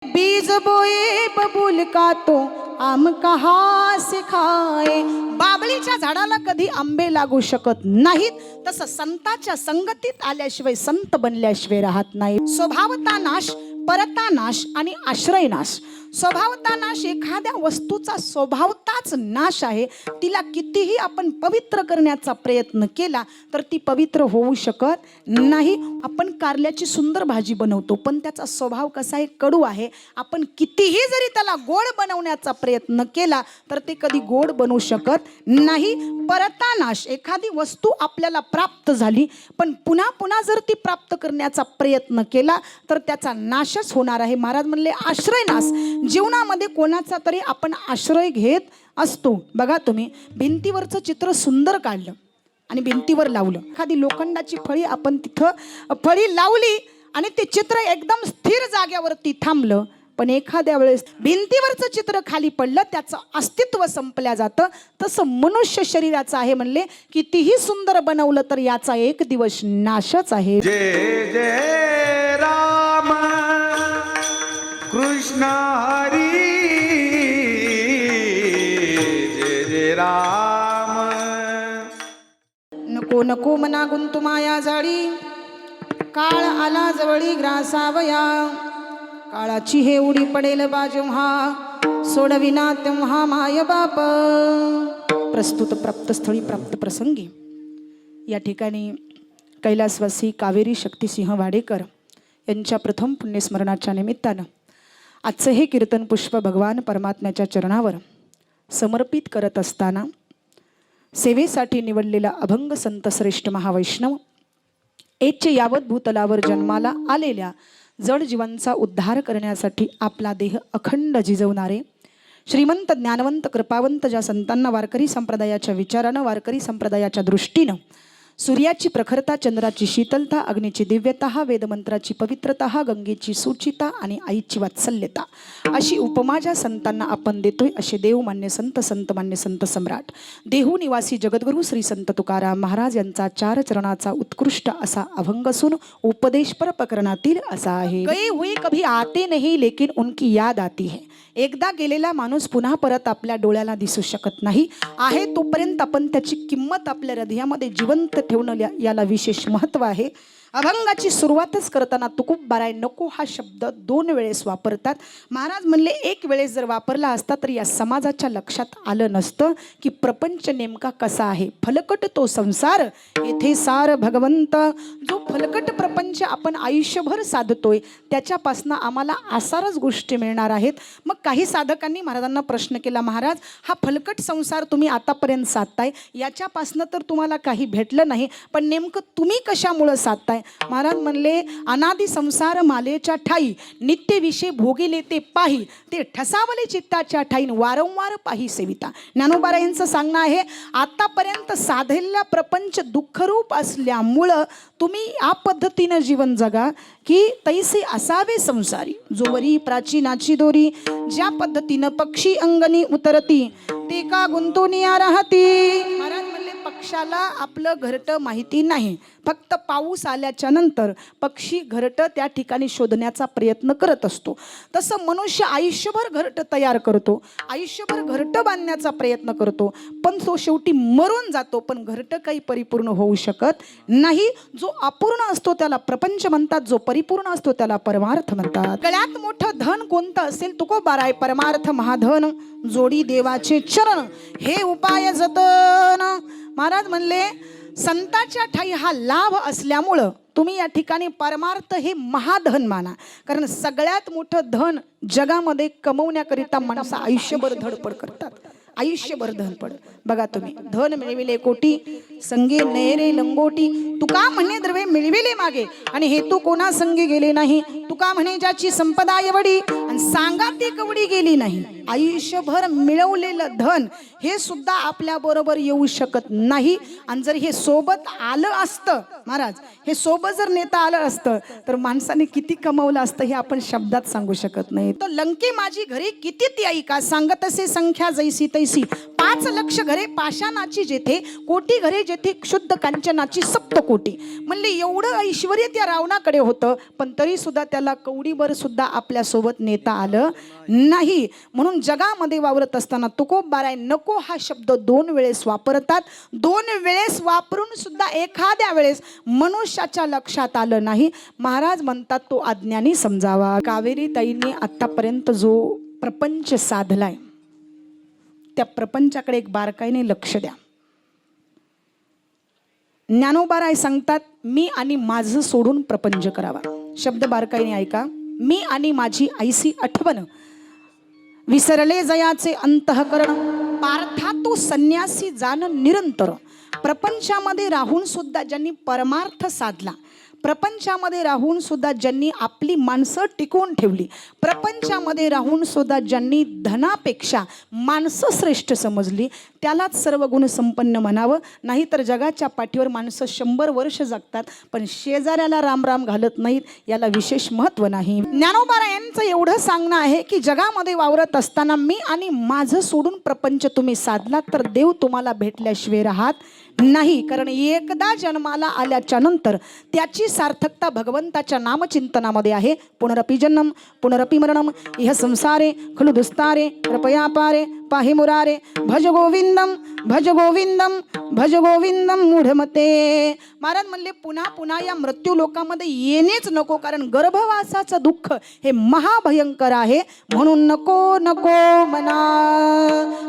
बीज बोए बबूल का तो आम कहाँ से खाए। बाबळीच्या झाडाला कधी आंबे लागू शकत नाहीत, तसं संताच्या संगतीत आल्याशिवाय संत बनल्याशिवाय राहत नाही। स्वभावता नाश, परता नाश आणि आश्रय नाश। स्वभावता नाश एखाद्या वस्तूचा स्वभावताच नाश आहे। तिला कितीही आपण पवित्र करण्याचा प्रयत्न केला तर ती पवित्र होऊ शकत नाही। आपण कारल्याची सुंदर भाजी बनवतो, पण त्याचा स्वभाव कसा आहे, कडू आहे। आपण कितीही जरी त्याला गोड बनवण्याचा प्रयत्न केला तर ते कधी गोड बनवू शकत नाही। परता नाश, एखादी वस्तू आपल्याला प्राप्त झाली पण पुन्हा पुन्हा जर ती प्राप्त करण्याचा प्रयत्न केला तर त्याचा नाशच होणार आहे। महाराज म्हणले आश्रय नाश, जीवनामध्ये कोणाचा तरी आपण आश्रय घेत असतो। बघा तुम्ही भिंतीवरचं चित्र सुंदर काढलं आणि भिंतीवर लावलं, एखादी लोखंडाची फळी आपण तिथं फळी लावली आणि ते चित्र एकदम स्थिर जाग्यावरती थांबलं, पण एखाद्या वेळेस भिंतीवरचं चित्र खाली पडलं, त्याचं अस्तित्व संपल्या जातं। तसं मनुष्य शरीराचं आहे, म्हणले कितीही सुंदर बनवलं तर याचा एक दिवस नाशच आहे। जय जय राम कृष्ण हरी, जय जय राम। नको नको मना गुंतू माया जाळी, काळ आला जवळी ग्रासावया। काळाची हे उडी पडेल बाजेव्हा, सोडविना तेव्हा माय बाप। प्रस्तुत प्राप्तस्थळी प्राप्त प्रसंगी या ठिकाणी कैलासवासी कावेरी शक्तिसिंह वाडेकर यांच्या प्रथम पुण्यस्मरणाच्या निमित्तानं आजचं हे कीर्तन पुष्प भगवान परमात्म्याच्या चरणावर समर्पित करत असताना सेवेसाठी निवडलेला अभंग संत श्रेष्ठ महावैष्णव एचे यावत भूतलावर जन्माला आलेल्या जड जीवांचा उद्धार करण्यासाठी आपला देह अखंड जिजवणारे श्रीमंत ज्ञानवंत कृपावंत ज्या संतांना वारकरी संप्रदायाच्या विचारानं, वारकरी संप्रदायाच्या दृष्टीनं सूर्याची प्रखरता, चंद्राची शीतलता, अग्नीची दिव्यता, वेदमंत्राची पवित्रता, गंगेची सुचिता आणि आईची वात्सल्यता अशी उपमा ज्या संतांना आपण देतोय, असे देवमान्य संत, संतमान्य संत सम्राट देहू निवासी जगद्गुरु श्री संत तुकाराम महाराज यांचा चार चरणाचा उत्कृष्ट असा अभंग असून उपदेशपर प्रकरणातील असा आहे। गए हुए कभी आते नहीं लेकिन उनकी याद आती है। एकदा गेलेला माणूस पुन्हा परत आपल्या डोळ्याला दिसू शकत नाही, आहे तोपर्यंत आपण त्याची किंमत आपल्या हृदयामध्ये जिवंत ठेवणं याला विशेष महत्त्व आहे। अभंगाची सुरुवातच करताना तुकोबाराय नको हा शब्द 2 वेळेस वापरतात। महाराज म्हणले एक वेळेस जर वापरला असता तर या समाजाच्या लक्षात आलं नसतं की प्रपंच नेमका कसा आहे। फलकट तो संसार येथे सार भगवंत, जो फलकट प्रपंच आपण आयुष्यभर साधतोय त्याच्यापासून आम्हाला आसारच गोष्टी मिळणार आहेत। मग काही साधकांनी महाराजांना प्रश्न केला, महाराज हा फलकट संसार तुम्ही आतापर्यंत साधताय, याच्यापासून तर तुम्हाला काही भेटलं नाही, पण नेमकं तुम्ही कशामुळे साधताय? महाराज म्हणले अनादि संसार मालेच्या ठाई, नित्य विषय भोगिले ते पाही, ते ठसावले चित्ताच्या ठाईन वारंवार पाही सेविता। ज्ञानोबा यांचं सांगणं आहे आतापर्यंत साधलेला प्रपंच दुःखरूप असल्यामुळं तुम्ही या पद्धतीनं जीवन जगा की तैसे असावे संसारी, जोवरी प्राचीनाची दोरी, ज्या पद्धतीनं पक्षी अंगणी उतरती ते का गुंतवणिया राहती। महाराज म्हणले पक्षाला आपलं घरटं माहिती नाही, फक्त पाऊस आल्याच्या नंतर पक्षी घरटं त्या ठिकाणी शोधण्याचा प्रयत्न करत असतो। तसं मनुष्य आयुष्यभर घरटं तयार करतो, आयुष्यभर घरटं बांधण्याचा प्रयत्न करतो, पण तो शेवटी मरून जातो, पण घरटं काही परिपूर्ण होऊ शकत नाही। जो अपूर्ण असतो त्याला प्रपंच म्हणतात, जो परिपूर्ण असतो त्याला परमार्थ म्हणतात। गळ्यात मोठं धन कोणतं असेल तुकोबाराय परमार्थ महाधन, जोडी देवाचे चरण हे उपाय जतन। महाराज म्हणले संताच्या ठाई हा लाभ असल्यामुळं तुम्ही या ठिकाणी परमार्थ हे महाधन माना, कारण सगळ्यात मोठं धन जगामध्ये कमवण्याकरिता माणसं आयुष्यभर धडपड करतात, आयुष्यभर धडपड। बघा तुम्ही धन मिळविले कोटी, संगे नयरे लंगोटी, तुका म्हणे द्रव्ये मिळविले मागे आणि हेतू कोणा संगे गेले नाही। तुका म्हणे ज्याची संपदा एवढी आणि सांगा ती कवडी गेली नाही। आयुष्यभर मिळवलेलं धन हे सुद्धा आपल्या बरोबर येऊ शकत नाही, आणि जर हे सोबत आलं असतं, महाराज हे सोबत जर नेता आलं असतं तर माणसाने किती कमवलं असतं हे आपण शब्दात सांगू शकत नाही। तर लंके माझी घरी किती ती ऐका, सांगत असे संख्या जैसी तैसी ऐसी 5 लक्ष घरे पाषाणाची जेथे, कोटी घरे जेथे शुद्ध कांचनाची सप्तकोटी. म्हणले एवढं ऐश्वर्य त्या रावणाकडे होतं, पण तरी सुद्धा त्याला कवडीभर सुद्धा आपल्या सोबत नेता आलं नाही. म्हणून जगामध्ये वावरत असताना तुकोबाराय नको हा शब्द 2 वेळेस वापरतात. 2 वेळेस वापरून सुद्धा एखाद्या वेळेस मनुष्याच्या लक्षात आलं नाही. महाराज म्हणतात तो अज्ञानी समजावा. कावेरी ताईंनी आतापर्यंत जो प्रपंच साधलाय त्या प्रपंचाकडे एक बारकाईने लक्ष द्या. ज्ञानोबाराय सांगतात मी आणि माझं सोडून प्रपंच करावा. शब्द बारकाईने ऐका. मी आणि माझी ऐसी आठवण विसरले जयाचे अंतःकरण, पार्था तो संन्यासी जाण निरंतर. प्रपंचामध्ये राहून सुद्धा ज्यांनी परमार्थ साधला, प्रपंचामध्ये राहून सुद्धा ज्यांनी आपली माणसं टिकवून ठेवली, प्रपंचामध्ये राहून सुद्धा ज्यांनी धनापेक्षा माणसं श्रेष्ठ समजली, त्यालाच सर्व गुण संपन्न म्हणावं. नाहीतर जगाच्या पाठीवर माणसं 100 वर्ष जगतात पण शेजाऱ्याला राम राम घालत नाहीत, याला विशेष महत्त्व नाही. ज्ञानोबाराय यांचं एवढं सांगणं आहे की जगामध्ये वावरत असताना मी आणि माझं सोडून प्रपंच तुम्ही साधलात तर देव तुम्हाला भेटल्याशिवाय राहत नाही. कारण एकदा जन्माला आल्याच्या नंतर त्याची सार्थकता भगवंताच्या नामचिंतनामध्ये आहे. पुनरपि जन्म पुनरपि मरणम इह संसारे खलु दुस्तारे कृपया पारे पाहि मुरारे भज गोविंदम भज गोविंदम भज गोविंदम मूढमते. महाराज म्हणले पुन्हा पुन्हा या मृत्यू लोकामध्ये येणेच नको, कारण गर्भवासाचं दुःख हे महाभयंकर आहे. म्हणून नको नको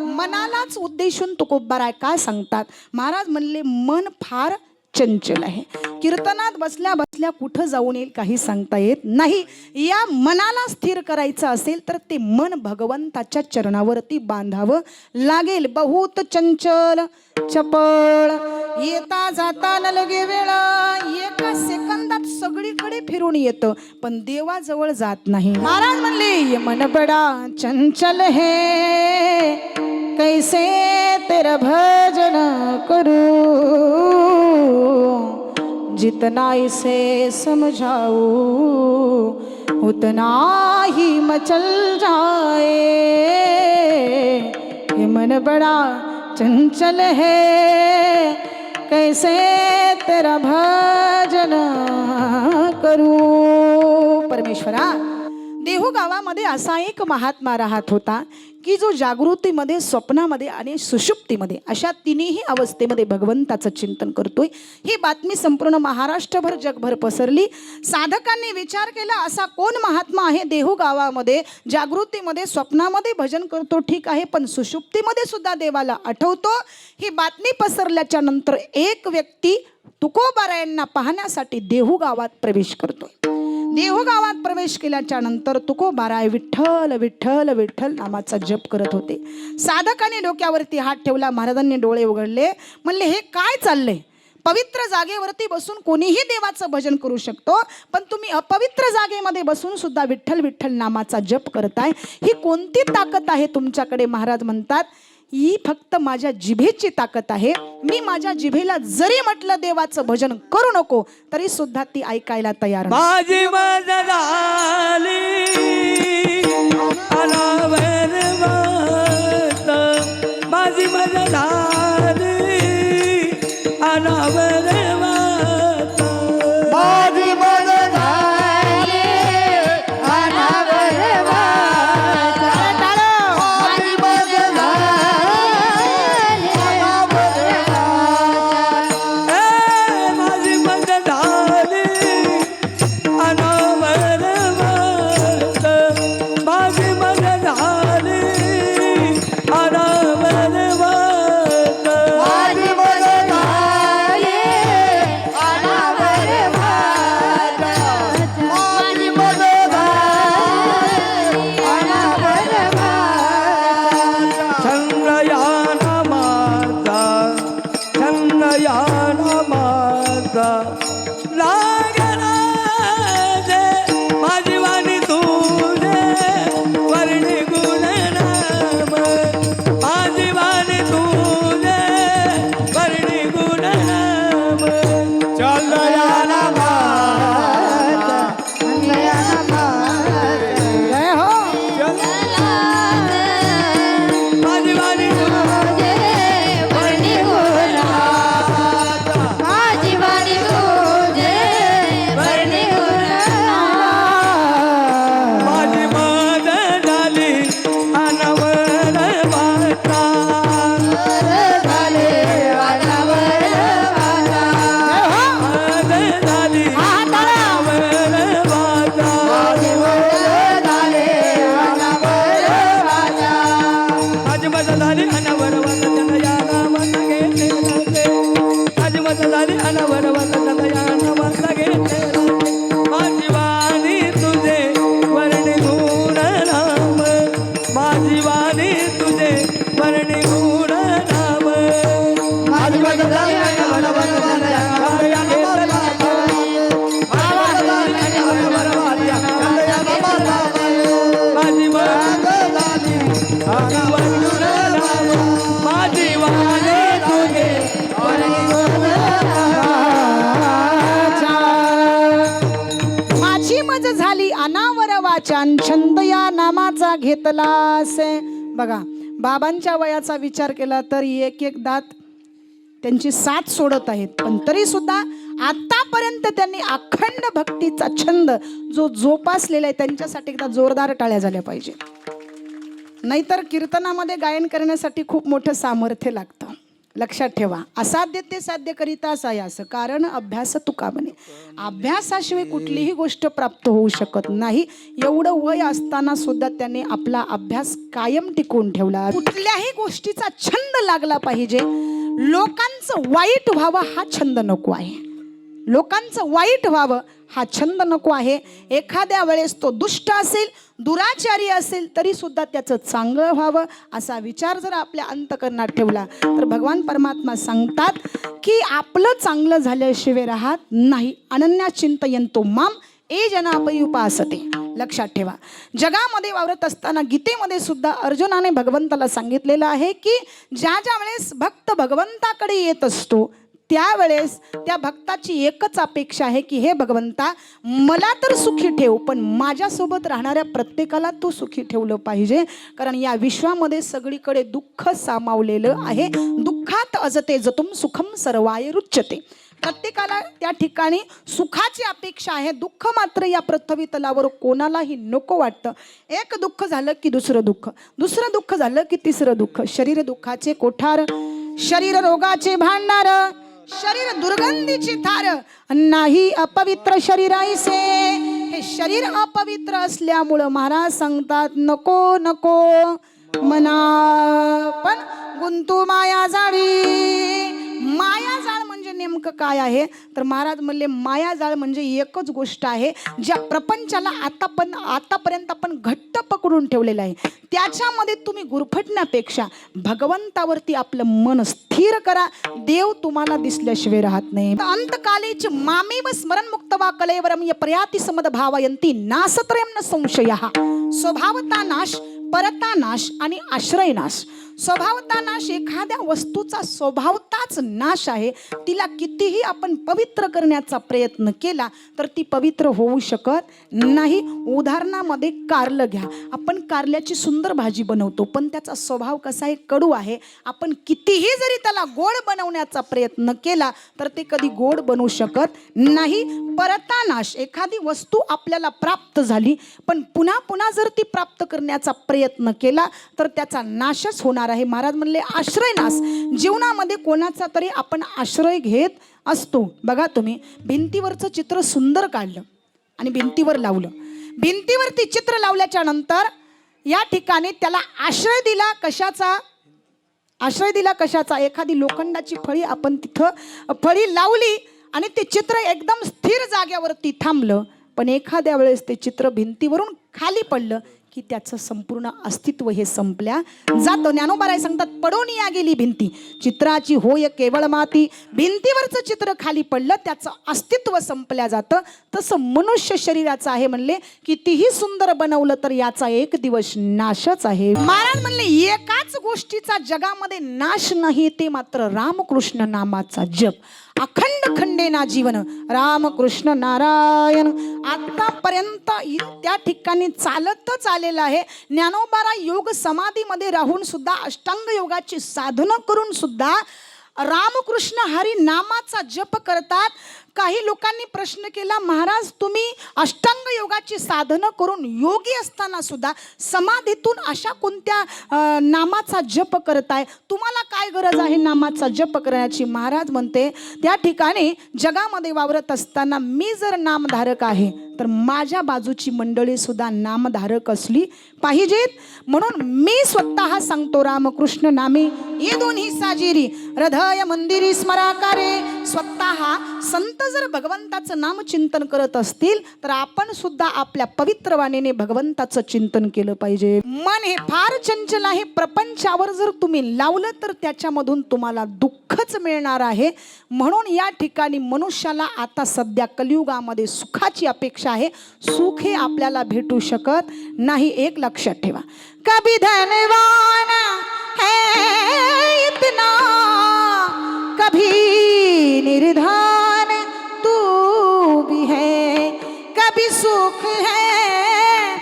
मनालाच उद्देशून तुकोबाराय काय सांगतात. महाराज म्हणले मन फार चंचल आहे. कीर्तनात बसल्या बसल्या कुठं जाऊन येईल काही सांगता येत नाही. या मनाला स्थिर करायचं असेल तर ते मन भगवंताच्या चरणावरती बांधावं लागेल. बहुत चंचल चपळ येता जाता न लगे वेळा, एका सेकंदात सगळीकडे फिरून येतं पण देवाजवळ जात नाही. महाराज म्हणले ये मन बडा चंचल है कैसे तेरा भजन करूं, जितना इसे समझाऊं उतना ही मचल जाए. ये मन बड़ा चंचल है कैसे तेरा भजन करूं. परमेश्वरा, देहू गावामध्ये असा एक महात्मा राहत होता की जो जागृतीमध्ये, स्वप्नामध्ये आणि सुषुप्तीमध्ये अशा तिन्ही अवस्थेमध्ये भगवंताचं चिंतन करतोय. ही बातमी संपूर्ण महाराष्ट्रभर जगभर पसरली. साधकांनी विचार केला असा कोण महात्मा आहे देहू गावामध्ये, जागृतीमध्ये स्वप्नामध्ये भजन करतो ठीक आहे पण सुषुप्तीमध्ये सुद्धा देवाला आठवतो. ही बातमी पसरल्याच्या नंतर एक व्यक्ती तुकोबारायांना पाहण्यासाठी देहू गावात प्रवेश करतोय. देहू गावात प्रवेश केल्याच्या नंतर तुकोबाराय विठ्ठल विठ्ठल विठ्ठल नामाचा जप करत होते. साधकाने डोक्यावरती हात ठेवला. महाराजांनी डोळे उघडले. म्हणले हे काय चाललंय. पवित्र जागेवरती बसून कोणीही देवाचं भजन करू शकतो पण तुम्ही अपवित्र जागेमध्ये बसून सुद्धा विठ्ठल विठ्ठल नामाचा जप करताय, ही कोणती ताकद आहे तुमच्याकडे. महाराज म्हणतात ही फक्त माझ्या जिभेची ताकद आहे. मी माझ्या जिभेला जरी म्हटलं देवाचं भजन करू नको तरी सुद्धा ती ऐकायला तयार नाही. माझी मजा झाली अनावर वात, माझी मजा झाली अनावर वात, माझी मजा झाली अनावर वात, माझी मजा झाली अनावर वात, माझी मजा झाली अनावर वात, वाचान छंद या नामाचा घेतलास. बघा बाबांच्या वयाचा विचार केला तर एक एक दात त्यांची साथ सोडत आहेत, पण तरी सुद्धा आतापर्यंत त्यांनी अखंड भक्तीचा छंद जो जोपासलेला आहे त्यांच्यासाठी एकदा जोरदार टाळ्या झाल्या पाहिजे. नाहीतर कीर्तनामध्ये गायन करण्यासाठी खूप मोठं सामर्थ्य लागतं. लक्षात ठेवा, असाध्य ते साध्य करिता सायास कारण अभ्यास तुका म्हणे. अभ्यासाशिवाय कुठलीही गोष्ट प्राप्त होऊ शकत नाही. एवढं वय असताना सुद्धा त्याने आपला अभ्यास कायम टिकवून ठेवला. कुठल्याही गोष्टीचा छंद लागला पाहिजे. लोकांचं वाईट व्हावं हा छंद नको आहे. लोकांचं वाईट व्हावं हा छंद नको आहे. एखाद्या वेळेस तो दुष्ट असेल, दुराचारी असेल, तरी सुद्धा त्याचं चांगलं व्हावं असा विचार जर आपल्या अंतकरणात ठेवला तर भगवान परमात्मा सांगतात की आपलं चांगलं झाल्याशिवाय राहत नाही. अनन्या चिंतयन्तो माम ए जना उपासते. लक्षात ठेवा, जगामध्ये वावरत असताना गीतेमध्ये सुद्धा अर्जुनाने भगवंताला सांगितलेलं आहे की ज्या ज्या वेळेस भक्त भगवंताकडे येत असतो त्यावेळेस त्या भक्ताची एकच अपेक्षा आहे की हे भगवंता मला तर सुखी ठेव, पण माझ्यासोबत राहणाऱ्या प्रत्येकाला तू सुखी ठेवलं पाहिजे. कारण या विश्वामध्ये सगळीकडे दुःख सामावलेलं आहे. दुःखात अजते जतुम सुखम सर्वाय रुच्यते. प्रत्येकाला त्या ठिकाणी सुखाची अपेक्षा आहे. दुःख मात्र या पृथ्वी तलावर कोणालाही नको वाटतं. एक दुःख झालं की दुसरं दुःख, दुसरं दुःख झालं की तिसरं दुःख. शरीर दुःखाचे कोठार, शरीर रोगाचे भांडार, शरीर दुर्गंधीची थार, नाही अपवित्र शरीराईसे. हे शरीर अपवित्र असल्यामुळं महाराज सांगतात नको नको मना पण गुंतू माया जाळी. माया जाळ म्हणजे नेमकं काय आहे तर महाराज म्हणले मायाजाळ म्हणजे एकच गोष्ट आहे ज्या प्रपंचाला आतापर्यंत आपण घट्ट पकडून ठेवलेलं आहे. त्याच्यामध्ये तुम्ही गुरफटण्यापेक्षा भगवंतावरती आपलं मन स्थिर करा. देव तुम्हाला दिसल्याशिवाय राहत नाही. अंतकालीच मामेव स्मरण मुक्त वा कलेवरम य प्रयाती समद भावयंती नासत्रयम न संशयः. स्वभावता नाश, परता नाश आणि आश्रय नाश. स्वभावता नाश एखाद्या वस्तूचा स्वभावताच नाश आहे. तिला कितीही आपण पवित्र करण्याचा प्रयत्न केला तर ती पवित्र होऊ शकत नाही. उदाहरणामध्ये कारलं घ्या. आपण कारल्याची सुंदर भाजी बनवतो पण त्याचा स्वभाव कसा आहे, कडू आहे. आपण कितीही जरी त्याला गोड बनवण्याचा प्रयत्न केला तर ते कधी गोड बनवू शकत नाही. परता नाश, एखादी वस्तू आपल्याला प्राप्त झाली पण पुन्हा पुन्हा जर ती प्राप्त करण्याचा प्रयत्न केला तर त्याचा नाशच होणार आहे. महाराज म्हणले आश्रय नाश. जीवनामध्ये कोणाचा तरी आपण आश्रय घेत असतो. बघा तुम्ही भिंतीवरचं चित्र सुंदर काढलं आणि भिंतीवर लावलं. भिंतीवरती चित्र लावल्याच्या नंतर या ठिकाणी त्याला आश्रय दिला. कशाचा आश्रय दिला? कशाचा? एखादी लोखंडाची फळी आपण तिथं फळी लावली आणि ते चित्र एकदम स्थिर जाग्यावरती थांबलं. पण एखाद्या वेळेस ते चित्र भिंतीवरून खाली पडलं की त्याचं संपूर्ण अस्तित्व हे संपल्या जातं. ज्ञानोबाराय सांगतात पडून या गेली भिंती, चित्राची होय केवळ माती. भिंतीवरचं चित्र खाली पडलं त्याचं अस्तित्व संपल्या जातं. तसं मनुष्य शरीराचं आहे. म्हणले कितीही सुंदर बनवलं तर याचा एक दिवस नाशच आहे. महाराज म्हणले एकाच गोष्टीचा जगामध्ये नाश नाही, ते मात्र रामकृष्ण नामाचा जप. अखंड खंडेना जीवन रामकृष्ण नारायण. आतापर्यंत त्या ठिकाणी चालतच आलेलं आहे. ज्ञानोबारा योग समाधीमध्ये राहून सुद्धा अष्टांग योगाची साधना करून सुद्धा रामकृष्ण हरी नामाचा जप करतात. काही लोकांनी प्रश्न केला, महाराज तुम्ही अष्टांग योगाची साधना करून योगी असताना सुद्धा समाधीतून अशा कोणत्या नामाचा जप करताय, तुम्हाला काय गरज आहे नामाचा जप करण्याची? महाराज म्हणते त्या ठिकाणी जगामध्ये वावरत असताना मी जर नामधारक आहे तर माझ्या बाजूची मंडळी सुद्धा नामधारक असली पाहिजेत. म्हणून मी स्वतः सांगतो रामकृष्ण नामे ये दोन्ही साजिरी हृदय मंदिरी स्मराकारे. स्वतः संत जर भगवंताचं नाम चिंतन करत असतील तर आपण सुद्धा आपल्या पवित्र वाणीने भगवंताचं चिंतन केलं पाहिजे. मन हे फार चंचल आहे. प्रपंचावर जर तुम्ही लावलं तर त्याच्यामधून तुम्हाला दुःखच मिळणार आहे. म्हणून या ठिकाणी मनुष्याला आता सध्या कलियुगामध्ये सुखाची अपेक्षा आहे. सुख हे आपल्याला भेटू शकत नाही. एक लक्षात ठेवा, कभी धनवान है इतना, कभी निर्धन तू भी है, कभी सुख है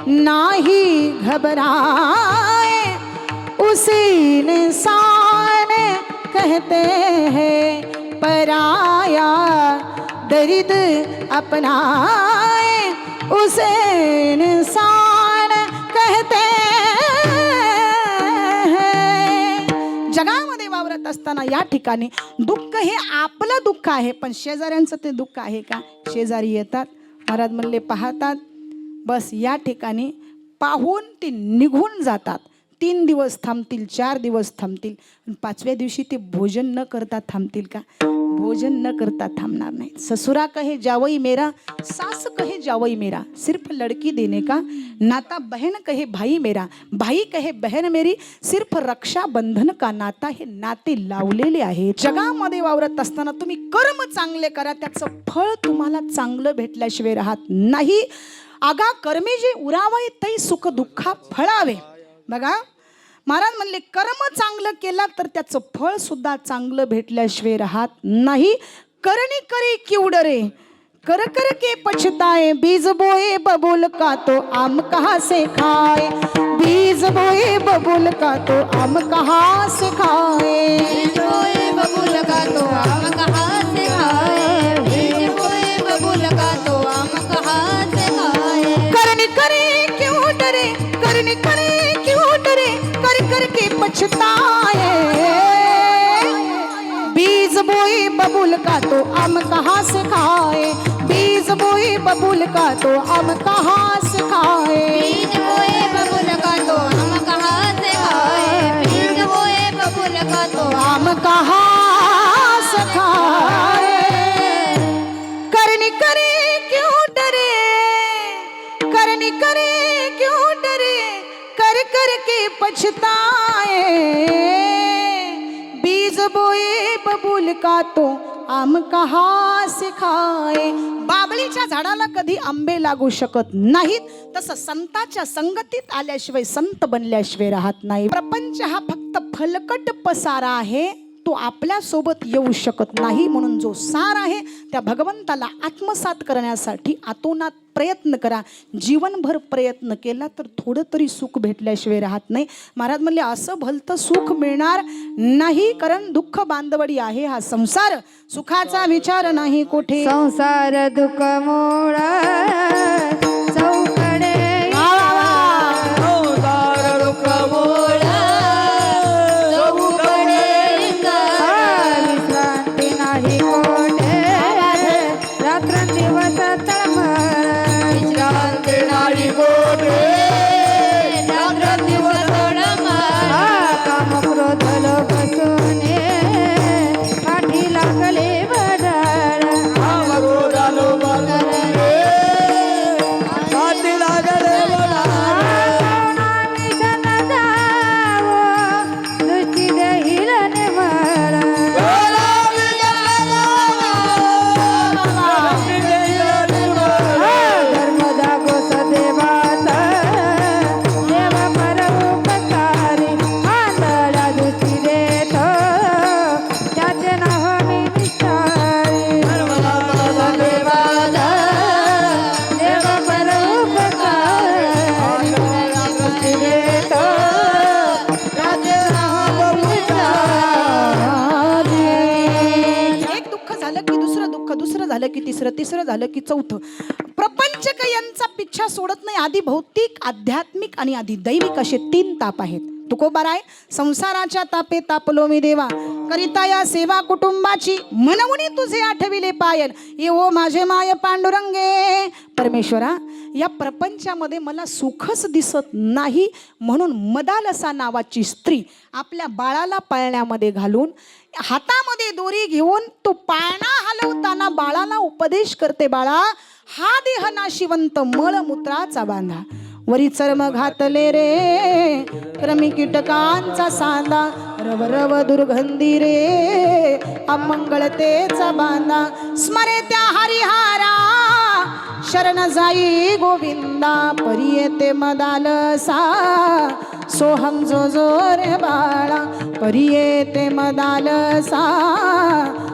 नाही घबराए, उसी इंसान कहते हैं पराया, दर्द अपनाए उसे इंसान कहते हैं. जगामध्ये वावरत असताना या ठिकाणी दुःख हे आपलं दुःख आहे, पण शेजाऱ्यांचं ते दुःख आहे का? शेजारी येतात, महाराज म्हणले पाहतात, बस या ठिकाणी पाहून ते निघून जातात. 3 दिवस थांबतील, 4 दिवस थांबतील, 5व्या दिवशी ते भोजन न करता थांबतील का? भोजन न करता थांबणार नाही. ससुरा कहे जावई मेरा, सास कहे जावई मेरा, सिर्फ लड़की देने का नाता, बहन कहे भाई मेरा, भाई कहे बहन मेरी, सिर्फ रक्षा बंधन का नाता. हे नाते लावलेले आहे. जगामध्ये वावरत असताना तुम्ही कर्म चांगले करा, त्याचं फळ तुम्हाला चांगलं भेटल्याशिवाय राहत नाही. आगा कर्मे जे उरावे तै सुख दुःखा फळावे. बघा महाराज म्हणले कर्म चांगलं केलं तर त्याचं फळ सुद्धा चांगलं भेटल्याशिवाय राहत नाही. करणी करे क्यों डरे, कर कर के पछताए, बीज बोए बबूल का तो आम कहाँ से खाए, बीज बोए बबूल का तो आम कहाँ से खाए, बीज बोए बबूल का तो आम कहाँ से खाए, बीज बोए बबूल का तो आम कहाँ से खाए. करनी करे क्यों डरे, करनी करे क्यों डरे, कर कर के पछताए, बीज बोए बबूल का तो आम कहाँ से खाए, बीज बोए बबूल का तो आम कहाँ से खाए, बीज बोए बबूल का तो आम कहाँ से खाए, बीज बोए बबूल का तो आम कहाँ से खाए. करनी करे क्यों डरे, करनी करे क्यों डरे, कर कर के पछताए, बीज बोए बबूल का तो आम कहाँ से खाए. बाबळीच्या झाडाला कधी आंबे लागू शकत नाहीत, तसं संताच्या संगतीत आल्याशिवाय संत बनल्याशिवाय राहत नाही. प्रपंच हा फक्त फलकट पसारा आहे, तो आपल्या सोबत येऊ शकत नाही. म्हणून जो सार आहे त्या भगवंताला आत्मसात करण्यासाठी आतोनात प्रयत्न करा. जीवनभर प्रयत्न केला तर थोडं तरी सुख भेटल्याशिवाय राहत नाही. महाराज म्हणले असं भलतं सुख मिळणार नाही, कारण दुःख बांधवडी आहे हा संसार, सुखाचा विचार नाही कोठे. संसार दुःख मोळा चौकडे, संसार दुःख मोळा चौकडे, विश्रांती नाही कोठे, रात्र दिवस तळमळ, विश्रांती नाही कोठे, रात्र दिवस तळमळ, काम क्रोध लोभ सोने, पाठी लागले बडाळ, काम क्रोध लोभ सोने, पाठी लागले बडाळ, मिशन जावो दृष्टी देईल निवळ, धर्म जागो सदेवाचा, देव परोपकारी, आंधळा दृष्टी देतो, त्याचे नाव मी निष्ठारी, देव परोपकारी, दृष्टी देतो, त्याचे नाव मी निष्ठारी. एक दुःख झालं की दुसरं दुःख, दुसरं झालं की तिसरं, तिसरं झालं की चौथं. प्रपंच काही यांचा पिच्छा सोडत नाही. आधी भौतिक, आध्यात्मिक आणि आधी दैविक असे 3 ताप आहेत. तुकोबाराय संसाराच्या तापे तापलो मी देवा, करिता या सेवा कुटुंबाची, म्हणून तुझे आठविले पायल, येवो माझे माय पांडुरंगे. परमेश्वरा या प्रपंचामध्ये मला सुखच दिसत नाही, म्हणून मदालसा नावाची स्त्री आपल्या बाळाला पाळण्यामध्ये घालून हातामध्ये दोरी घेऊन तो पाळणा हलवताना बाळाला उपदेश करते, बाळा हा देह नाशिवंत मळमूत्राचा बांधा, वरी चर्म घातले रे क्रमी कीटकांचा सांदा, रव रव दुर्गंधी रे अमंगळतेचा बांधा, स्मरे त्या हरिहारा शरण जाई गोविंदा, परी येते मदालसा सोहम जो जो रे बाळा, परी येते मदालसा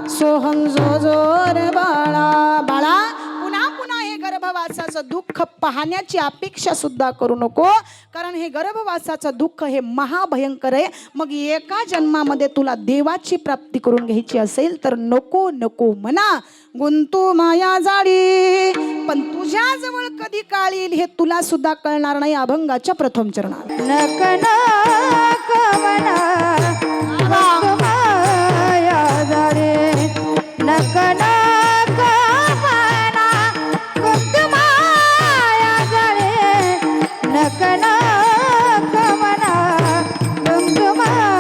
सोहम जो जो रे बाळा. बाळा पुन्हा पुन्हा हे गर्भ गर्भवासाचं दुःख पाहण्याची अपेक्षा सुद्धा करू नको, कारण हे गर्भवासाचं दुःख हे महाभयंकर आहे. मग एका जन्मामध्ये तुला देवाची प्राप्ती करून घ्यायची असेल तर नको नको म्हणा, गुंतू माया जाळी. पण तुझ्या जवळ कधी काळ येईल हे तुला सुद्धा कळणार नाही. अभंगाच्या प्रथम चरणात नक नक म्हणा माया जाळे, नक नक म्हणा माया जाळे, नक नक म्हणा माया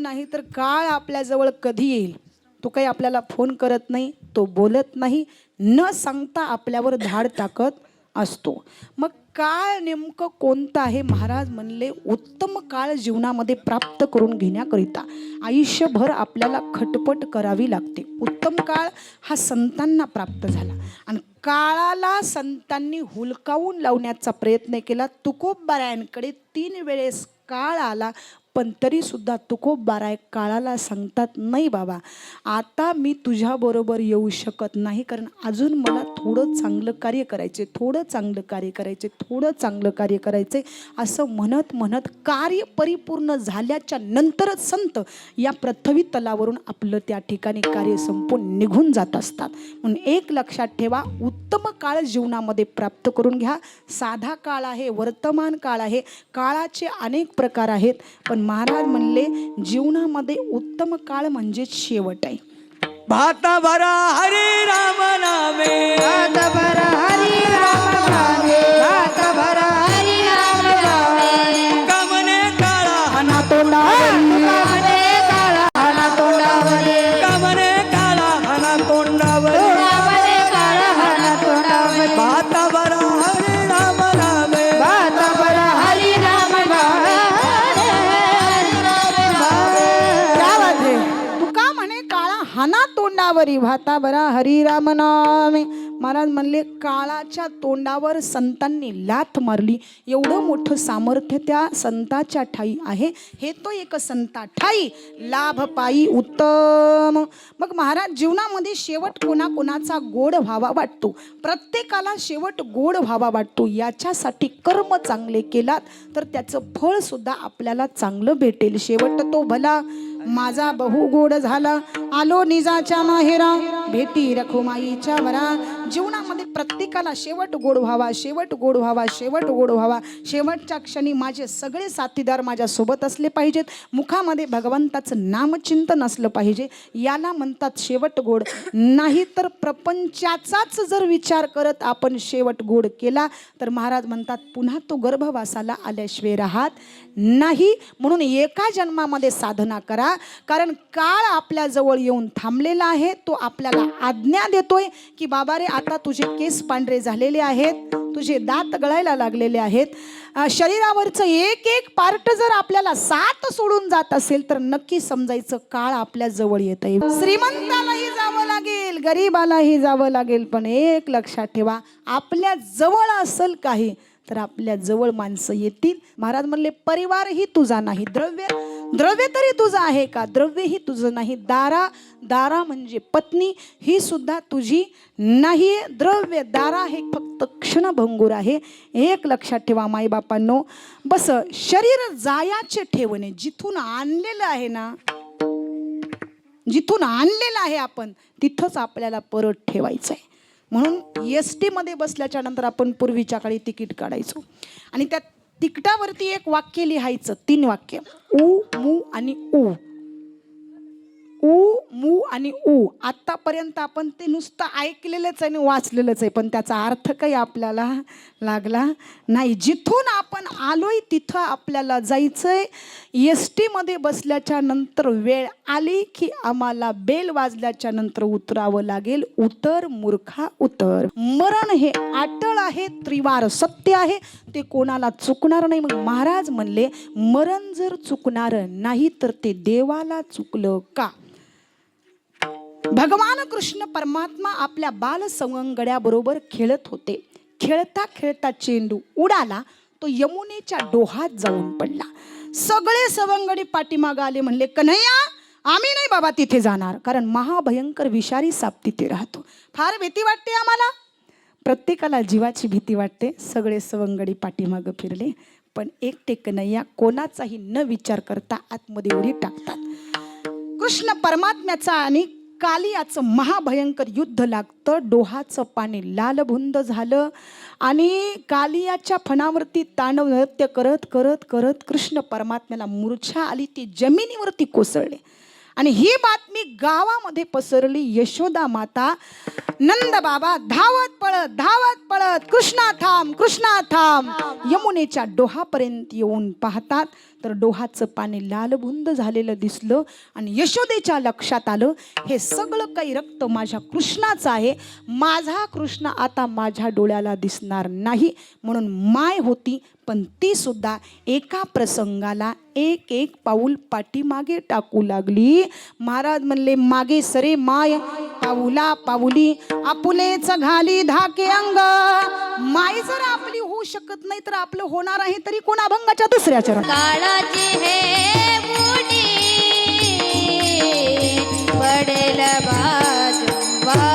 नाही तर काळ आपल्या जवळ कधी येईल. तो काही आपल्याला फोन करत नाही, तो बोलत नाही, न सांगता आपल्यावर धाड टाकत असतो. मग काळ नेमकं कोणतं आहे? महाराज म्हणले उत्तम काळ जीवनामध्ये प्राप्त करून घेण्याकरिता आयुष्यभर आपल्याला खटपट करावी लागते. उत्तम काळ हा संतांना प्राप्त झाला आणि काळाला संतांनी हुलकावून लावण्याचा प्रयत्न केला. तुकोबारायांकडे 3 वेळेस काळ आला, पण तरी सुद्धा तुकोबाराय काळाला सांगतात, नाही बाबा आता मी तुझ्याबरोबर येऊ शकत नाही, कारण अजून मला थोडं चांगलं कार्य करायचे, थोडं चांगलं कार्य करायचे, थोडं चांगलं कार्य करायचे. असं म्हणत म्हणत कार्य परिपूर्ण झाल्याच्या नंतरच संत या पृथ्वी तलावरून आपलं त्या ठिकाणी कार्य संपून निघून जात असतात. म्हणून एक लक्षात ठेवा, उत्तम काळ जीवनामध्ये प्राप्त करून घ्या. साधा काळ आहे, वर्तमान काळ आहे, काळाचे अनेक प्रकार आहेत, पण महाराज म्हणले जीवनामध्ये उत्तम काळ म्हणजे शेवट आहे. भात भरा हरी राम नामे, भात भरा हरी राम नामे, भात भरा हरी राम नामे. कामने काळा हना तोंडावरी, कामने काळा हना तोंडावरी, कामने काळा हना तोंडावरी, कामने काळा हना तोंडावरी. भात भरा हरी राम नामे, भात भरा हरी राम नामे. तुका म्हणे काळा हाना तोंडावर तोंडावरी भाता बरा हरी राम नामे. महाराज म्हणले काळाच्या तोंडावर संतांनी लाथ मारली, एवढं मोठं सामर्थ्य त्या संताच्या ठाई आहे. हे तो एक संता ठाई लाभ पायी उत्तम. मग महाराज जीवनामध्ये शेवट कोणाकोणाचा गोड व्हावा वाटतो, प्रत्येकाला शेवट गोड व्हावा वाटतो. याच्यासाठी कर्म चांगले केलात तर त्याचं फळ सुद्धा आपल्याला चांगलं भेटेल. शेवट तो भला माझा बहु गोड झाला, आलो निजाच्या माहेरा भेटी रखुमाईच्या वरा. जीवनामध्ये प्रत्येकाला शेवट गोड व्हावा, शेवट गोड व्हावा, शेवट गोड व्हावा. शेवटच्या क्षणी माझे सगळे साथीदार माझ्या सोबत असले पाहिजेत, मुखामध्ये भगवंताचं नामचिंतन असलं पाहिजे. याला म्हणतात शेवट गोड. नाही तर प्रपंचाचाच जर विचार करत आपण शेवट गोड केला तर महाराज म्हणतात पुन्हा तो गर्भवासाला आल्याशिवाय राहत नाही. म्हणून एका जन्मामध्ये साधना करा, कारण काळ आपल्या जवळ येऊन थांबलेला आहे. तो आपल्याला आज्ञा देतोय की बाबा रे आता तुझे केस पांढरे झालेले आहेत, तुझे दात गळायला लागलेले आहेत. शरीरावरचं एक एक पार्ट जर आपल्याला साथ सोडून जात असेल तर नक्की समजायचं काळ आपल्या जवळ येत आहे. श्रीमंतालाही जावं लागेल, गरीबालाही जावं लागेल, पण एक लक्षात ठेवा आपल्या जवळ असेल काही तर आपल्या जवळ माणसं येतील. महाराज म्हणले परिवारही तुझा नाही, द्रव्य तरी तुझं आहे का? द्रव्यही तुझं नाही. दारा म्हणजे पत्नी ही सुद्धा तुझी नाही. द्रव्य दारा हे फक्त क्षणभंगूर आहे. एक लक्षात ठेवा माईबापांनो. बस शरीर जायाचे ठेवणे, जिथून आणलेलं आहे ना, जिथून आणलेलं आहे आपण तिथंच आपल्याला परत ठेवायचं आहे. म्हणून एस टीमध्ये बसल्याच्या नंतर आपण पूर्वीच्या काळी तिकीट काढायचो आणि त्या तिकिटावरती एक वाक्य लिहायचं, 3 वाक्य, उ मू आणि ऊ. उ मू आणि ऊ. आत्तापर्यंत आपण ते नुसतं ऐकलेलंच आहे आणि वाचलेलंच आहे, पण त्याचा अर्थ काही आपल्याला लागला नाही. जिथून आपण आलोय तिथं आपल्याला जायचंय. एस टीमध्ये बसल्याच्या नंतर वेळ आली की आम्हाला बेल वाजल्याच्या नंतर उतरावं लागेल. उतर मूर्खा उतर. मरण हे अटळ आहे, त्रिवार सत्य आहे, ते कोणाला चुकणार नाही. मग महाराज म्हणले मरण जर चुकणार नाही तर ते देवाला चुकलं का? भगवान कृष्ण परमात्मा आपल्या बाल सवंगड्याबरोबर खेळत होते. खेळता खेळता चेंडू उडाला, तो यमुनेच्या डोहात जाऊन पडला. सगळे सवंगडी पाठीमागे आले, म्हणले कन्हैया आम्ही नाही बाबा तिथे जाणार, कारण महाभयंकर विषारी साप तिथे राहतो. फार भीती वाटते आम्हाला. प्रत्येकाला जीवाची भीती वाटते. सगळे सवंगडी पाठीमागे फिरले, पण एकटे कन्हैया कोणाचाही न विचार करता आतमध्ये उडी टाकतात. कृष्ण परमात्म्याचा आणि कालियाचं महाभयंकर युद्ध लागतं. डोहाचं पाणी लालभुंद झालं आणि कालियाच्या फणावरती तांडव नृत्य करत करत करत कृष्ण परमात्म्याला मूर्छा आली. ती जमिनीवरती कोसळले आणि ही बातमी गावामध्ये पसरली. यशोदा माता, नंद बाबा धावत पळत कृष्णा थांब, कृष्णा थांब. यमुनेच्या डोहापर्यंत येऊन पाहतात तर डोहाचं पाणी लालबुंद झालेलं दिसलं आणि यशोदेच्या लक्षात आलं हे सगळं काही रक्त माझ्या कृष्णाचं आहे. माझा कृष्ण आता माझ्या डोळ्याला दिसणार नाही. म्हणून माय होती, पण ती सुद्धा एका प्रसंगाला एक एक पाऊल पाठीमागे टाकू लागली. महाराज म्हणले मागे सरे माय, पाऊला पाऊली आपुलेच घाली धाके अंग. माय जर आपली होऊ शकत नाही तर आपलं होणार आहे तरी कोणा अभंगाच्या दुसऱ्या चरण. काळाची हे मुनी पडेल बाजूवा.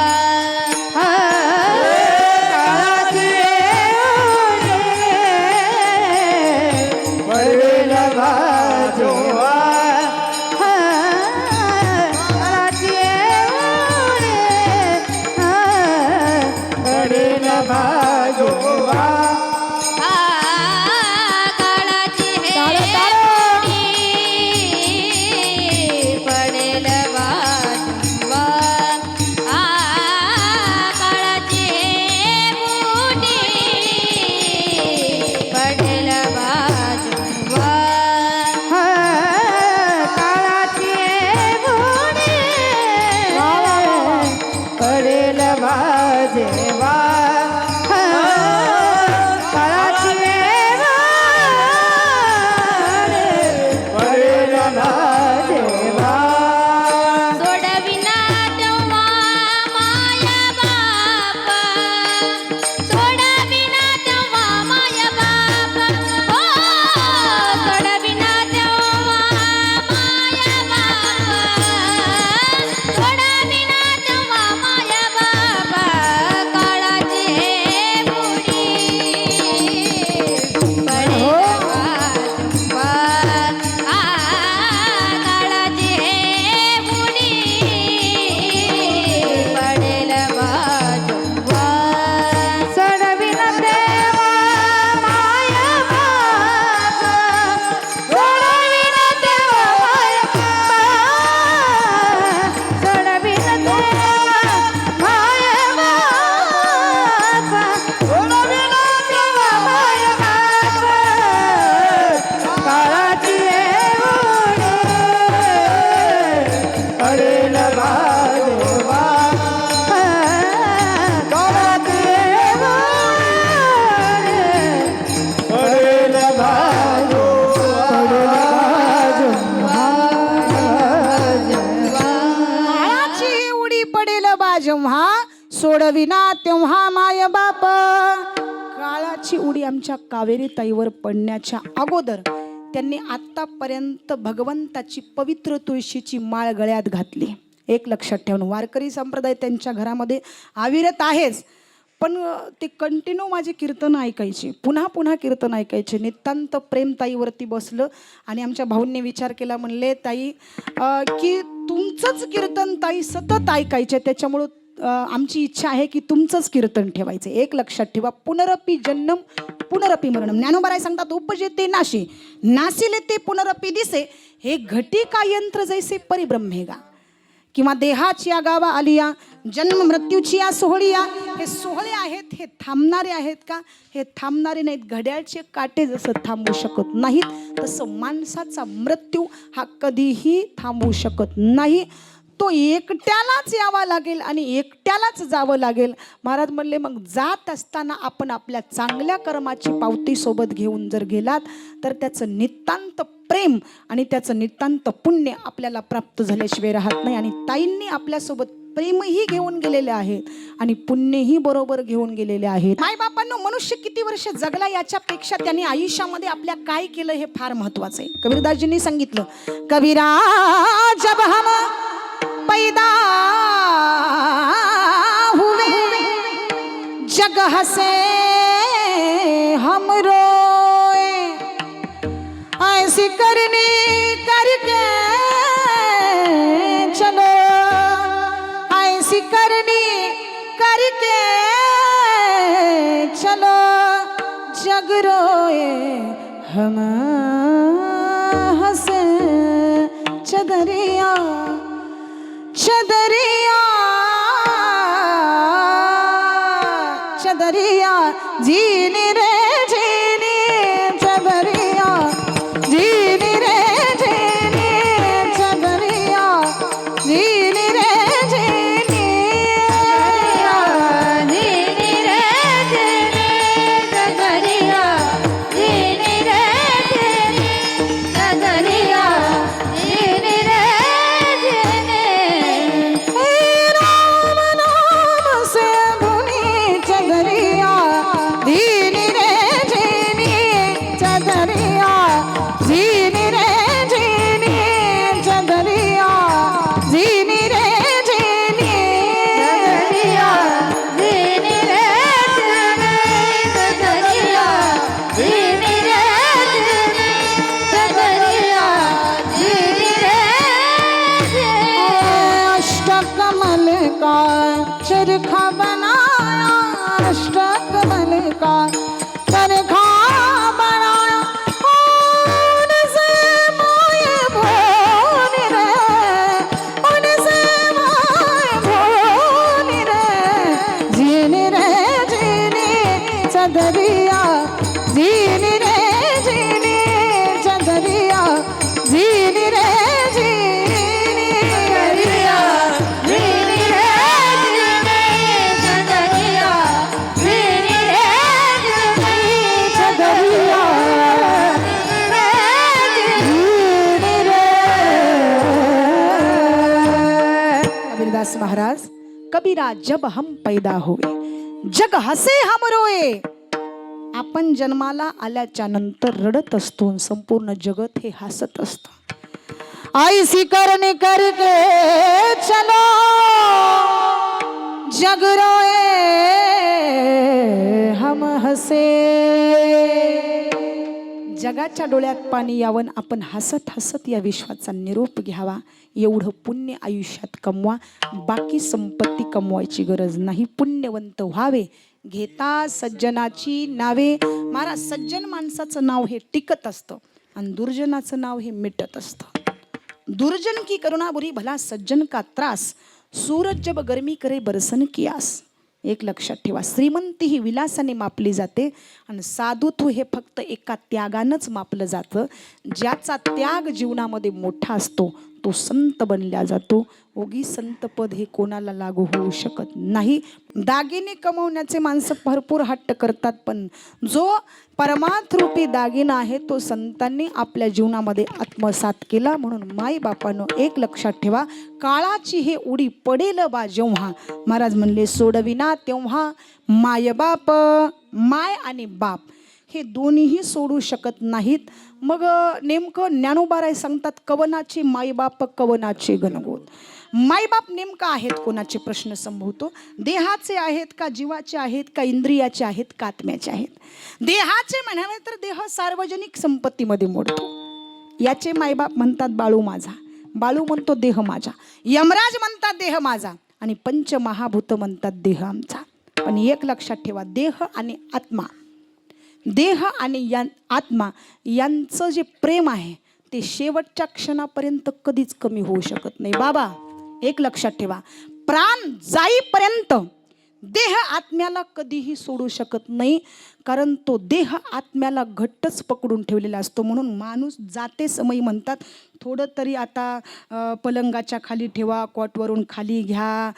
सोडविना तेव्हा तेव्हा सोडविना तेव्हा माय बाप. काळाची उडी आमच्या कावेरी ताईवर पडण्याच्या अगोदर त्यांनी आतापर्यंत भगवंताची पवित्र तुळशीची माळ गळ्यात घातली. एक लक्षात ठेवून, वारकरी संप्रदाय त्यांच्या घरामध्ये अविरत आहेच, पण ते कंटिन्यू माझे कीर्तन ऐकायचे, पुन्हा पुन्हा कीर्तन ऐकायचे. नितांत प्रेम ताईवरती बसलं आणि आमच्या भाऊंनी विचार केला, म्हणले ताई की तुमचंच कीर्तन ताई सतत ऐकायचे, त्याच्यामुळं आमची इच्छा आहे की तुमचंच कीर्तन ठेवायचं. एक लक्षात ठेवा, पुनरपी जन्म पुनरपी मरणम. ज्ञानोबा सांगतात, उपजेते नाशी नासिले ते पुनरपी दिसे, हे घटिका यंत्र जैसे परिब्रह्मेगा. किंवा देहाची या गावा आलिया, जन्म मृत्यूची या सोहळीया. हे सोहळे आहेत, हे थांबणारे आहेत का? हे थांबणारे नाहीत. घड्याळचे काटे जसं थांबू शकत नाहीत, तसं माणसाचा मृत्यू हा कधीही थांबू शकत नाही. तो एकट्यालाच यावा लागेल आणि एकट्यालाच जावं लागेल. महाराज म्हणले, मग जात असताना आपण आपल्या चांगल्या कर्माची पावती सोबत घेऊन जर गेलात तर त्याचं नितांत प्रेम आणि त्याचं नितांत पुण्य आपल्याला प्राप्त झाल्याशिवाय राहत नाही. आणि ताईंनी आपल्यासोबत प्रेमही घेऊन गेलेले आहेत आणि पुण्यही बरोबर घेऊन गेलेले आहेत. मायबापांनो, मनुष्य किती वर्ष जगला याच्यापेक्षा त्यांनी आयुष्यामध्ये आपल्या काय केलं हे फार महत्वाचं आहे. कबीरदासजींनी सांगितलं, कबीरा जब हम पैदा हुए जग हसे हम रोए, ऐसी करनी करके चलो, ऐसी करनी करके चलो, जग रोए हम हंसे चदरिया चदरिया चदरिया जीनी रे जीनी चदरिया जीनी रे जीनी चदरिया जीनी रे जीनी जीनी रे जीनी चदरिया जीनी रे जीनी चदरिया जीनी रे जीनी. राम नाम से धुनी चदरिया जीनी रे जीनी चदरिया जीनी रे जीनी चदरिया जीनी रे जीनी चदरिया जीनी रे जीनी चदरिया जीनी रे जीनी चदरिया जीनी रे जीनी. अष्टकमल का चरखा बनाया, अष्टकमल का चरखा बनाया, उनसे मोए भोन रे, उनसे मोए भोन रे, जीनी रे जीनी चदरिया जीनी रे जीनी चदरिया जीनी रे जीनी चदरिया जीनी रे जीनी चदरिया जीनी रे जीनी चदरिया जीनी रे. कबीरदास महाराज, कबीरा जब हम पैदा हुए जग हसे हम रोए. आपण जन्माला आल्याच्या नंतर रडत असतो, संपूर्ण जगत हे हसत असतं. ऐसी करनी करके चलो, जग रोए हम हसे. जगाच्या डोळ्यात पाणी यावं, आपण हसत हसत या विश्वाचा निरोप घ्यावा. एवढं पुण्य आयुष्यात कमवा, बाकी संपत्ती कमवायची गरज नाही. पुण्यवंत व्हावे, घेता सज्जनाची नावे. महाराज, सज्जन माणसाचं नाव हे टिकत असतं आणि दुर्जनाचं नाव हे मिटत असतं. दुर्जन की करुणा बुरी, भला सज्जन का त्रास, सूरज जब गर्मी करे बरसन की आस. एक लक्षात ठेवा, श्रीमंती ही विलासाने मापली जाते आणि साधुत्व हे फक्त एका त्यागानंच मापलं जातं. ज्याचा त्याग जीवनामध्ये मोठा असतो तो संत बनला जातो. ओगी संतपद हे कोणाला लागू होऊ शकत नाही. दागिने कमवण्याचे माणसं भरपूर हट्ट करतात, पण जो परमार्थ रूपी दागिना आहे तो संतांनी आपल्या जीवनामध्ये आत्मसात केला. म्हणून माई बापानं एक लक्षात ठेवा, काळाची हे उडी पडेल बा जेव्हा, महाराज म्हणले सोडविना तेव्हा माय बाप. माय आणि बाप हे दोन्हीही सोडू शकत नाहीत. मग नेमकं ज्ञानोबाराय सांगतात, कवनाचे मायबाप कवनाचे गणगोत. मायबाप नेमका आहेत कोणाचे प्रश्न संभवतो. देहाचे आहेत का, जीवाचे आहेत का, इंद्रियाचे आहेत का, आत्म्याचे आहेत. देहाचे म्हणावे तर देह सार्वजनिक संपत्तीमध्ये मोडतो. याचे मायबाप म्हणतात बाळू माझा, बाळू म्हणतो देह माझा, यमराज म्हणतात देह माझा, आणि पंचमहाभूत म्हणतात देह आमचा. पण एक लक्षात ठेवा, देह आणि आत्मा, देह आणि आत्मा यांचं जे प्रेम आहे ते शेवटच्या क्षणापर्यंत कधीच कमी होऊ शकत नाही. बाबा एक लक्षात ठेवा, प्राण जाईपर्यंत देह आत्म्याला कधीही सोडू शकत नाही, कारण तो देह आत्म्याला घट्टच पकडून ठेवलेला असतो. म्हणून माणूस जाते समय म्हणतात, थोडं तरी आता पलंगाच्या खाली ठेवा, कॉटवरून खाली घ्या,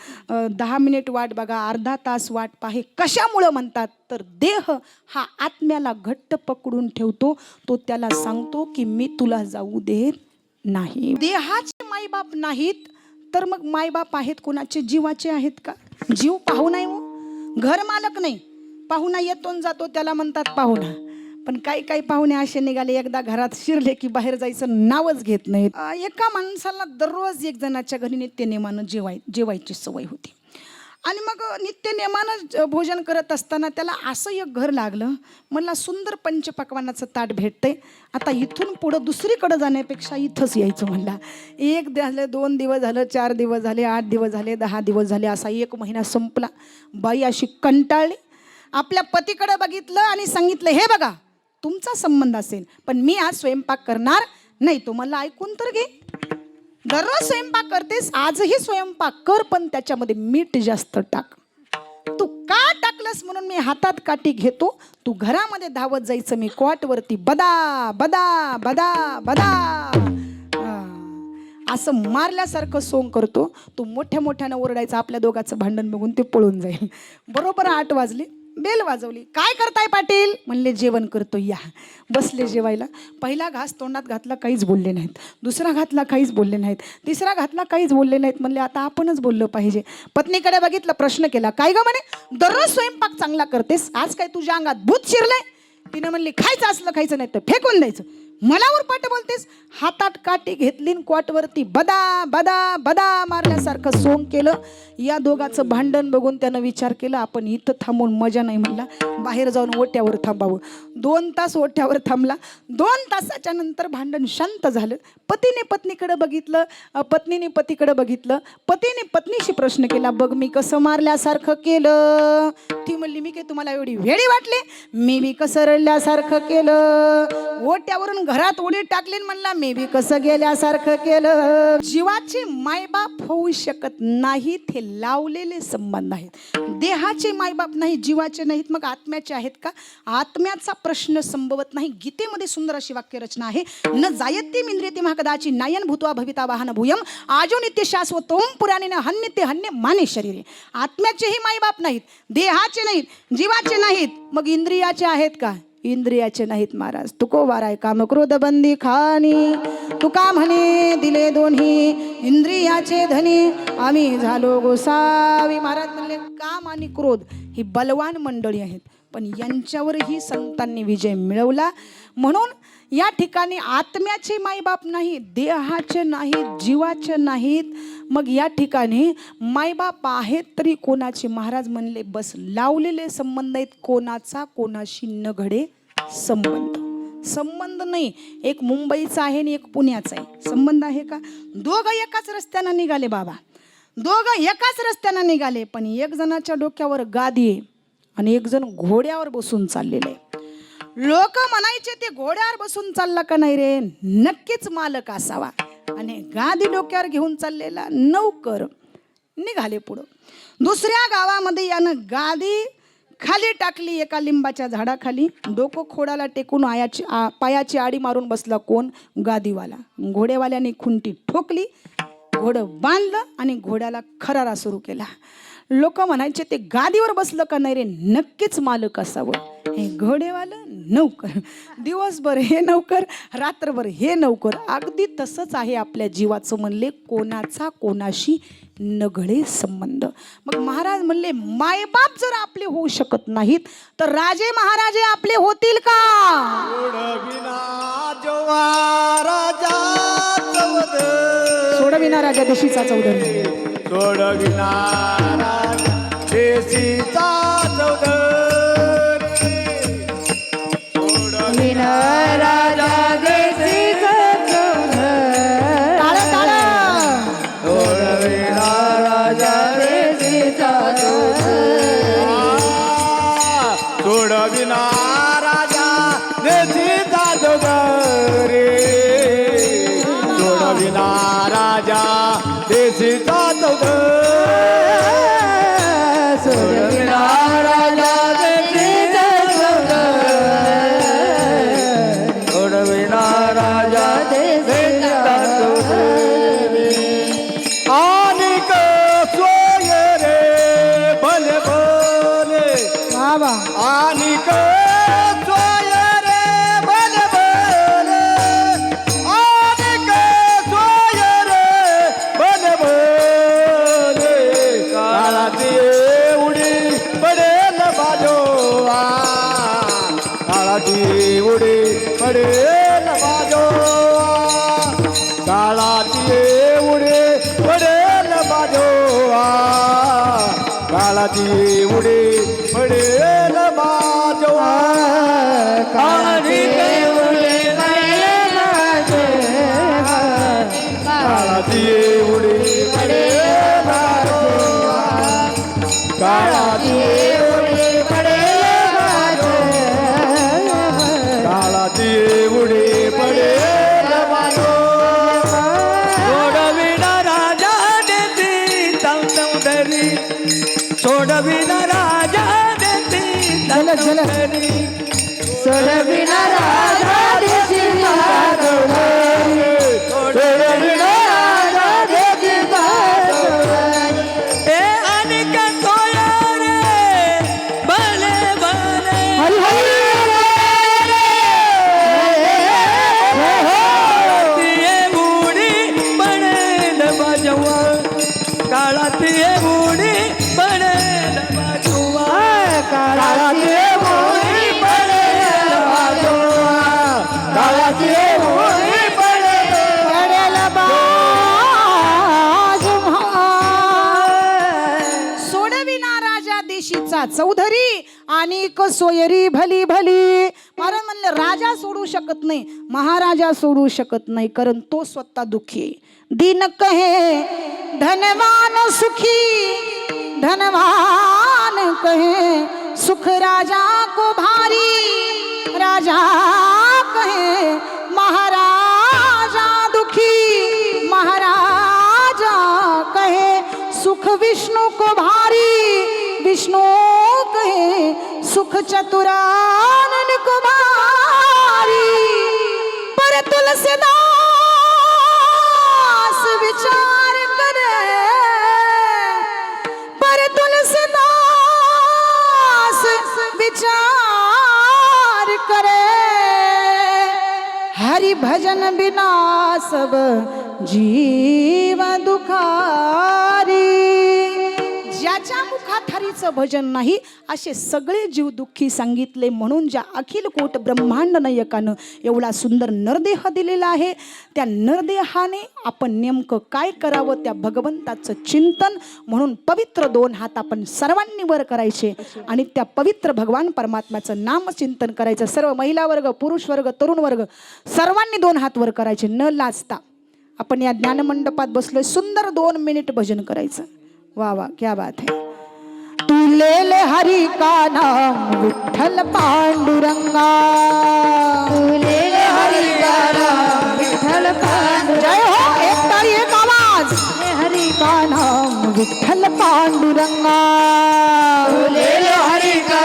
10 मिनिट वाट बघा, अर्धा तास वाट पाहे. कशामुळं म्हणतात तर देह हा आत्म्याला घट्ट पकडून ठेवतो. तो त्याला सांगतो की मी तुला जाऊ देत नाही. देहाचे मायबाप नाहीत तर मग मायबाप आहेत कोणाचे, जीवाचे आहेत का. जीव पाहुणा आहे, घर मालक नाही. पाहुणा येतो न जातो त्याला म्हणतात पाहुणा. पण काही काही पाहुणे असे निघाले, एकदा घरात शिरले की बाहेर जायचं नावच घेत नाहीत. एका माणसाला दररोज एक जणाच्या घरी नित्यनेमानं जेवायची सवय होती. आणि मग नित्यनेमानं भोजन करत असताना त्याला असं एक घर लागलं, मला सुंदर पंचपक्वानाचं ताट भेटतंय, आता इथून पुढं दुसरीकडं जाण्यापेक्षा इथंच यायचं. म्हणला 1 झालं, 2 दिवस झालं, 4 दिवस झाले, 8 दिवस झाले, 10 दिवस झाले, असा 1 महिना संपला. बाई अशी कंटाळली, आपल्या पतीकडे बघितलं आणि सांगितलं, हे बघा तुमचा संबंध असेल पण मी आज स्वयंपाक करणार नाही. तो मला ऐकून तर घे, दररोज स्वयंपाक करतेस, आजही स्वयंपाक कर, पण त्याच्यामध्ये मीठ जास्त टाक. तू का टाकलंस म्हणून मी हातात काठी घेतो, तू घरामध्ये धावत जायचं, मी कॉटवरती बदा बदा बदा बदा असं मारल्यासारखं सोंग करतो. तू मोठ्या मोठ्यानं ओरडायचं, आपल्या दोघांचं भांडण बघून ते पळून जाईल. बरोबर 8 वाजले, बेल वाजवली. काय करताय पाटील म्हणले, जेवण करतो या. बसले जेवायला. पहिला घास तोंडात घातला, काहीच बोलले नाहीत. दुसरा घातला, काहीच बोलले नाहीत. तिसरा घातला, काहीच बोलले नाहीत. म्हणले आता आपणच बोललं पाहिजे. पत्नीकडे बघितलं, प्रश्न केला, काय ग म्हणे, दररोज स्वयंपाक चांगला करतेस, आज काय तुझ्या अंगात भूत शिरलंय. तिने म्हणली, खायचं असलं खायचं, नाही तर फेकून द्यायचं. मला उरपाट बोलतेस. हातात काठी घेतली, कॉटवरती बदा बदा बदा मारल्यासारखं सोंग केलं. या दोघांचं भांडण बघून त्यानं विचार केला, आपण इथं थांबून मजा नाही, म्हणला बाहेर जाऊन ओट्यावर थांबावं. 2 तास ओट्यावर थांबला. 2 तासाच्या नंतर भांडण शांत झालं. पतीने पत्नीकडे बघितलं, पत्नीने पतीकडे बघितलं. पतीने पत्नीशी प्रश्न केला, बघ मी कसं मारल्यासारखं केलं. ती म्हणली, मी काय तुम्हाला एवढी वेळी वाटले, मी बी कसं रडल्यासारखं केलं. ओट्यावरून घरात उडी टाकली, म्हणला मी बी कसं गेल्यासारखं केलं. जीवाचे मायबाप होऊ शकत नाहीत, हे लावलेले संबंध आहेत. देहाचे मायबाप नाही, जीवाचे नाहीत, मग आत्म्याचे आहेत का. आत्म्याचा प्रश्न संभवत नाही. गीतेमध्ये सुंदर अशी वाक्यरचना आहे, न जायते इंद्रियते महाकदाची नायन भूत्वा भविता वाहन भूयम आजो नित्य शाश्वतोम पुराणे हन्यते हन्य माने शरीरे. आत्म्याचेही मायबाप नाहीत, देहाचे नाहीत, जीवाचे नाहीत, मग इंद्रियाचे आहेत का. इंद्रियाचे नाहीत. महाराज तुकोबाराय काम क्रोध बंदी खानी, तुका म्हणे दिले दोन्ही इंद्रियाचे धनी, आम्ही झालो गोसावी. महाराज म्हणले काम आणि क्रोध ही बलवान मंडळी आहेत, पण यांच्यावरही संतांनी विजय मिळवला. म्हणून या ठिकाणी आत्म्याचे मायबाप नाही, देहाचे नाहीत, जीवाचे नाहीत. मग या ठिकाणी मायबाप आहेत तरी कोणाचे. महाराज म्हणले बस लावलेले संबंध आहेत, कोणाचा कोणाशी न घडे संबंध. संबंध नाही, एक मुंबईचा आहे आणि एक पुण्याचा आहे. संबंध आहे का. दोघं एकाच रस्त्यानं निघाले बाबा, दोघं एकाच रस्त्यानं निघाले, पण एक जणाच्या डोक्यावर गादी आहे आणि एक जण घोड्यावर बसून चाललेले आहे. लोक म्हणायचे ते घोड्यावर बसून चालला का नाही रे, नक्कीच मालक असावा. आणि गादी डोक्यावर घेऊन चाललेला नौकर निघाले पुढं. दुसऱ्या गावामध्ये यानं गादी खाली टाकली एका लिंबाच्या झाडाखाली. डोकं खोडाला टेकून पायाची आडी मारून बसला कोण? गादीवाला. घोडेवाल्याने खुंटी ठोकली, घोडं बांधलं आणि घोड्याला खरारा सुरू केला. लोक म्हणायचे ते गादीवर बसलं का नाही रे, नक्कीच मालक असावं. हे घोडेवालं नौकर, दिवसभर हे नौकर, रात्रभर हे नौकर. अगदी तसंच आहे आपल्या जीवाचं म्हणले, कोणाचा कोणाशी नगळे संबंध. मग महाराज म्हणले मायबाप जर आपले होऊ शकत नाहीत तर राजे महाराजे आपले होतील का? सोडविना राजा देशीचा चौधरी. सोडविना देशीचा चौधरी. विना राजा देशीचा चौधरी. टाळं टाळं. सोडविना राजा देशीचा चौधरी. सोडविना राजा देशीचा चौधरी. सोडविना राजा देशीचा चौधरी. सोडविना राजा देशीचा चौधरी. सोडविना राजा देशीचा चौधरी. आनिक सोय रे भले भले. बाबा आनिक सोय रे भले भले. आनिक सोय रे भले भले. काळाची उडी पडेल बाजोवा. काळाची उडी पडेल बाजोवा. काळाची उडी पडेल बाजोवा. काळाची उडी पडेल बाजोवा. काळाची उडी पडेल बाजोवा. काळाची उडी पडेल बाजोवा. काळाची उडी पडेल बाजोवा. काळाची उडी पडेल बाजोवा. सोडविना राजा देशीचा चौधरी. सोडविना राजा देशीचा झलक झलक. चौधरी. सोडविना राजा देशीचा चौधरी. सोडविना राजा देशीचा चौधरी. ए अनिक सोय रे भले भले. हरी हरी. काळाची उडी पडेल बाजूवा. काळाची उडी पडेल बाजोवा. काळाची उडी पडेल बाजोवा. सोडविना राजा देशीचा चौधरी आणि सोयरी भली भली. महाराज म्हणले राजा सोडू शकत नाही, महाराजा सोडू शकत नाही, कारण तो स्वतः दुखी आहे. दिन कहे धनवान सुखी, धनवान कहे सुख राजा को भारी. राजा कहे महाराजा दुखी, महाराजा कहे सुख विष्णु को भारी. विष्णु कहे सुख चतुरानन को भारी. पर तुलसीदास विचार करे, पर तुलसीदास विचार करे. हरि भजन बिना सब जीव दुखारी. ज्याच्या मुखात हरीचं भजन नाही असे सगळे जीव दुःखी सांगितले. म्हणून ज्या अखिल कोट ब्रह्मांड नायकानं एवढा सुंदर नरदेह दिलेला आहे, त्या नरदेहाने आपण नेमकं काय करावं त्या भगवंताचं चिंतन. म्हणून पवित्र 2 हात आपण सर्वांनी वर करायचे आणि त्या पवित्र भगवान परमात्म्याचं नामचिंतन करायचं. सर्व महिला वर्ग, पुरुष वर्ग, तरुण वर्ग सर्वांनी 2 हात वर करायचे न लाजता. आपण या ज्ञानमंडपात बसलोय, सुंदर 2 मिनिट भजन करायचं. वाह वाह, क्या बात है. तू ले ले हरि का नाम विठ्ठल पांडुरंगा. तू ले ले हरि का नाम विठ्ठल पांडुरंगा. जय हो. एक ताली एक आवाज. हरि का नाम विठ्ठल पांडुरंगा. तू ले ले हरि का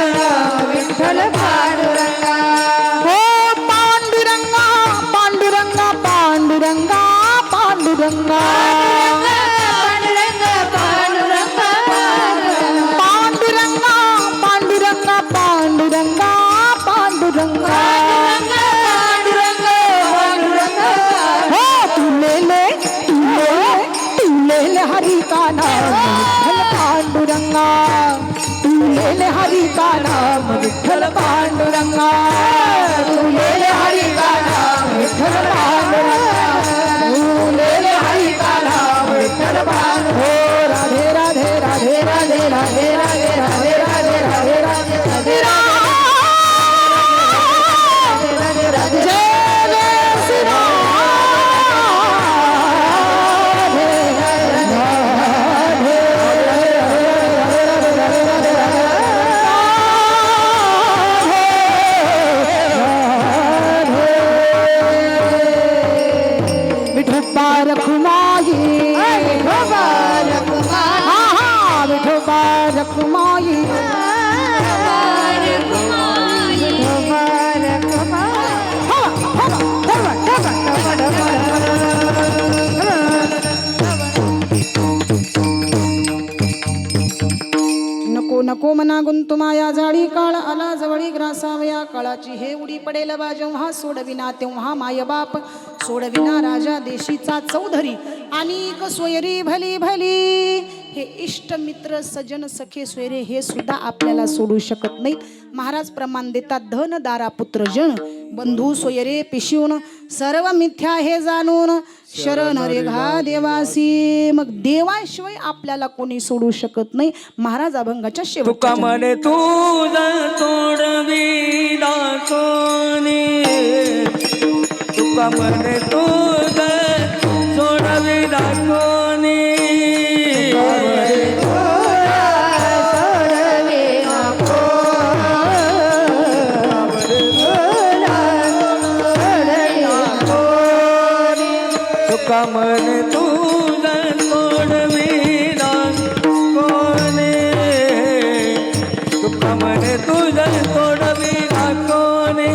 तुलेले हरी का नाम विठ्ठल पांडुरंगा तुलेले हरी का नाम विठ्ठल पांडुरंगा तुलेले हरी का नाम विठ्ठल पांडुरंगा हो राधे राधे राधे राधे राधे राधे राधे राधे राधे राधे राधे राधे राधे जय जय श्री राम विठोबा रखुमाई विठोबा रखुमाई हा हा विठोबा रखुमाई विठोबा रखुमाई हा हा डबा डबा डबा नको नको मना गुंतु माया जाळी काळ आला जवळी ग्रासावया काळाची हे उडी पडेल बा जेव्हा सोडविना तेव्हा माय बाप सोडविना राजा देशीचा चौधरी आणि सोयरी भली भली हे इष्ट मित्र सजन सखे सोयरे हे सुद्धा आपल्याला सोडू शकत नाहीत. महाराज प्रमाण देतात धन दारा पुत्र जन बंधू सोयरे पिशून सर्व मिथ्या हे जाणून शरण रेघा देवासी. मग देवाशिवाय आपल्याला कोणी सोडू शकत नाही. महाराज अभंगाच्या तुका शेवटच्या म्हणे तुझ तोडवी दाखवणे तुका म्हणे तुझ सोडवी दाखवणे तुका म्हणे तुझ सोडवी दाखवणे तुका म्हणे तुझ सोडवी दाखवणे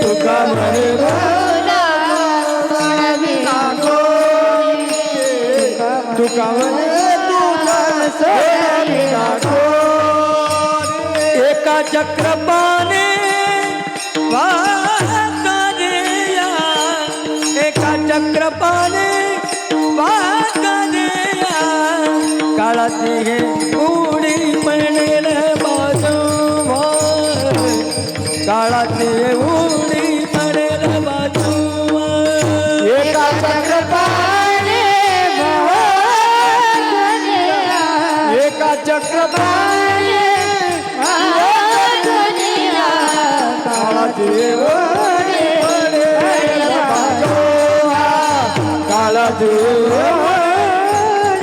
तुका म्हणे तुका म्हणे तुला सोडवी दाखवणे एका चक्रपाने वाकादेया एका चक्रपाने वाकादेया काळाची हे उडी पडेल बाजूवर काळाची हे उडी पडेल बाजूवर एका चक्रपाणी एका चक्रपाणी काळाची ओढी पडेल बाजोहा काळाची ओढी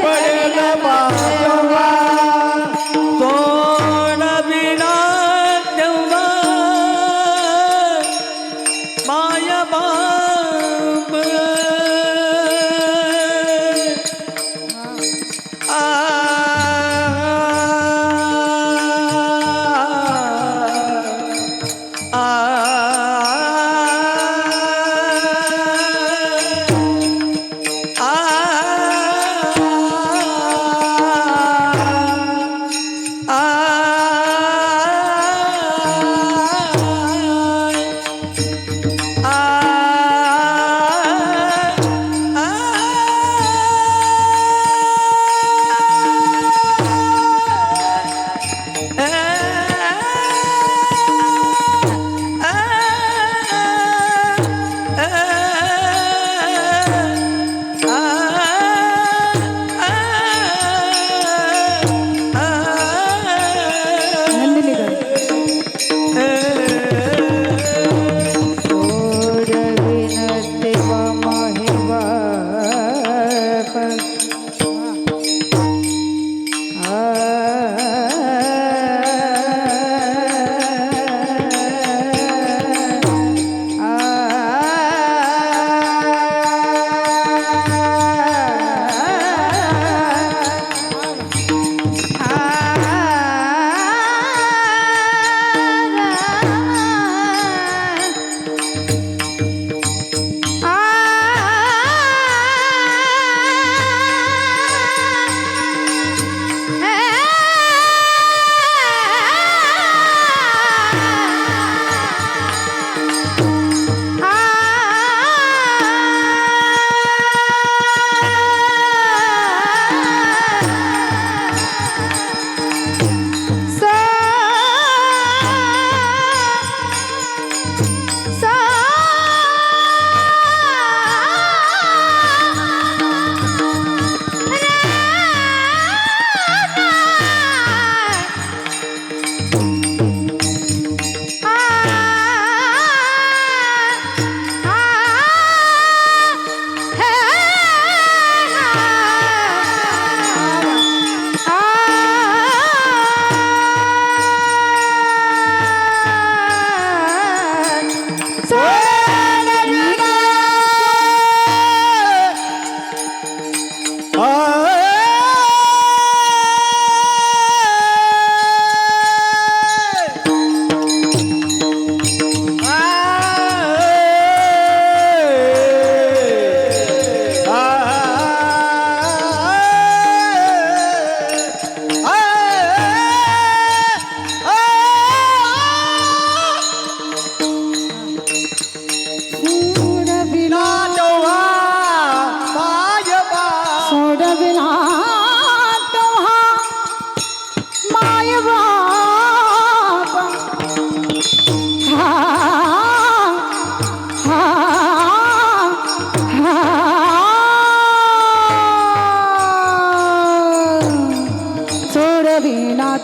पडेल बाजोहा सोडविना तेव्हा माया बाप आ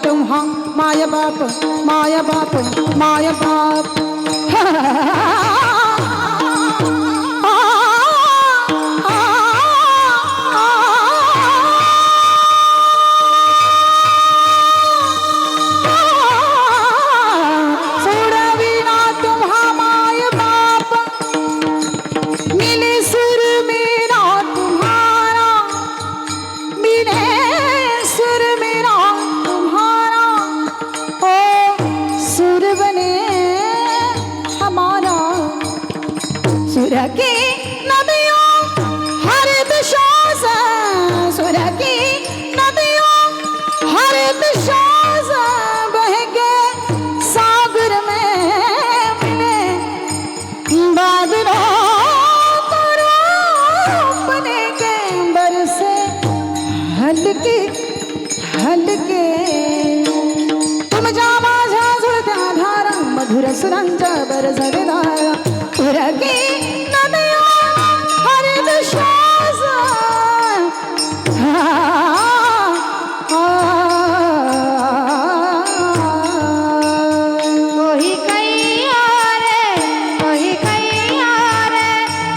तेव्हा माय बाप माय बाप माय बाप सोडविना तुम्हा माय बाप मिले सुर मेरा तुम्हारा मिले सुर मेरा तुम्हारा ओ सुर बने हमारा सुर की नदियों हर दिशा से सुर की नदियों हर दिशा से बह के सागर में मिले बादलों को रोपने के बरसे हलके हलके तुम जा माझ्या जुळत्या धारा मधुर सुरांच्या बरसते धारा उरकी नदिया हर दिशास कोई कैया रे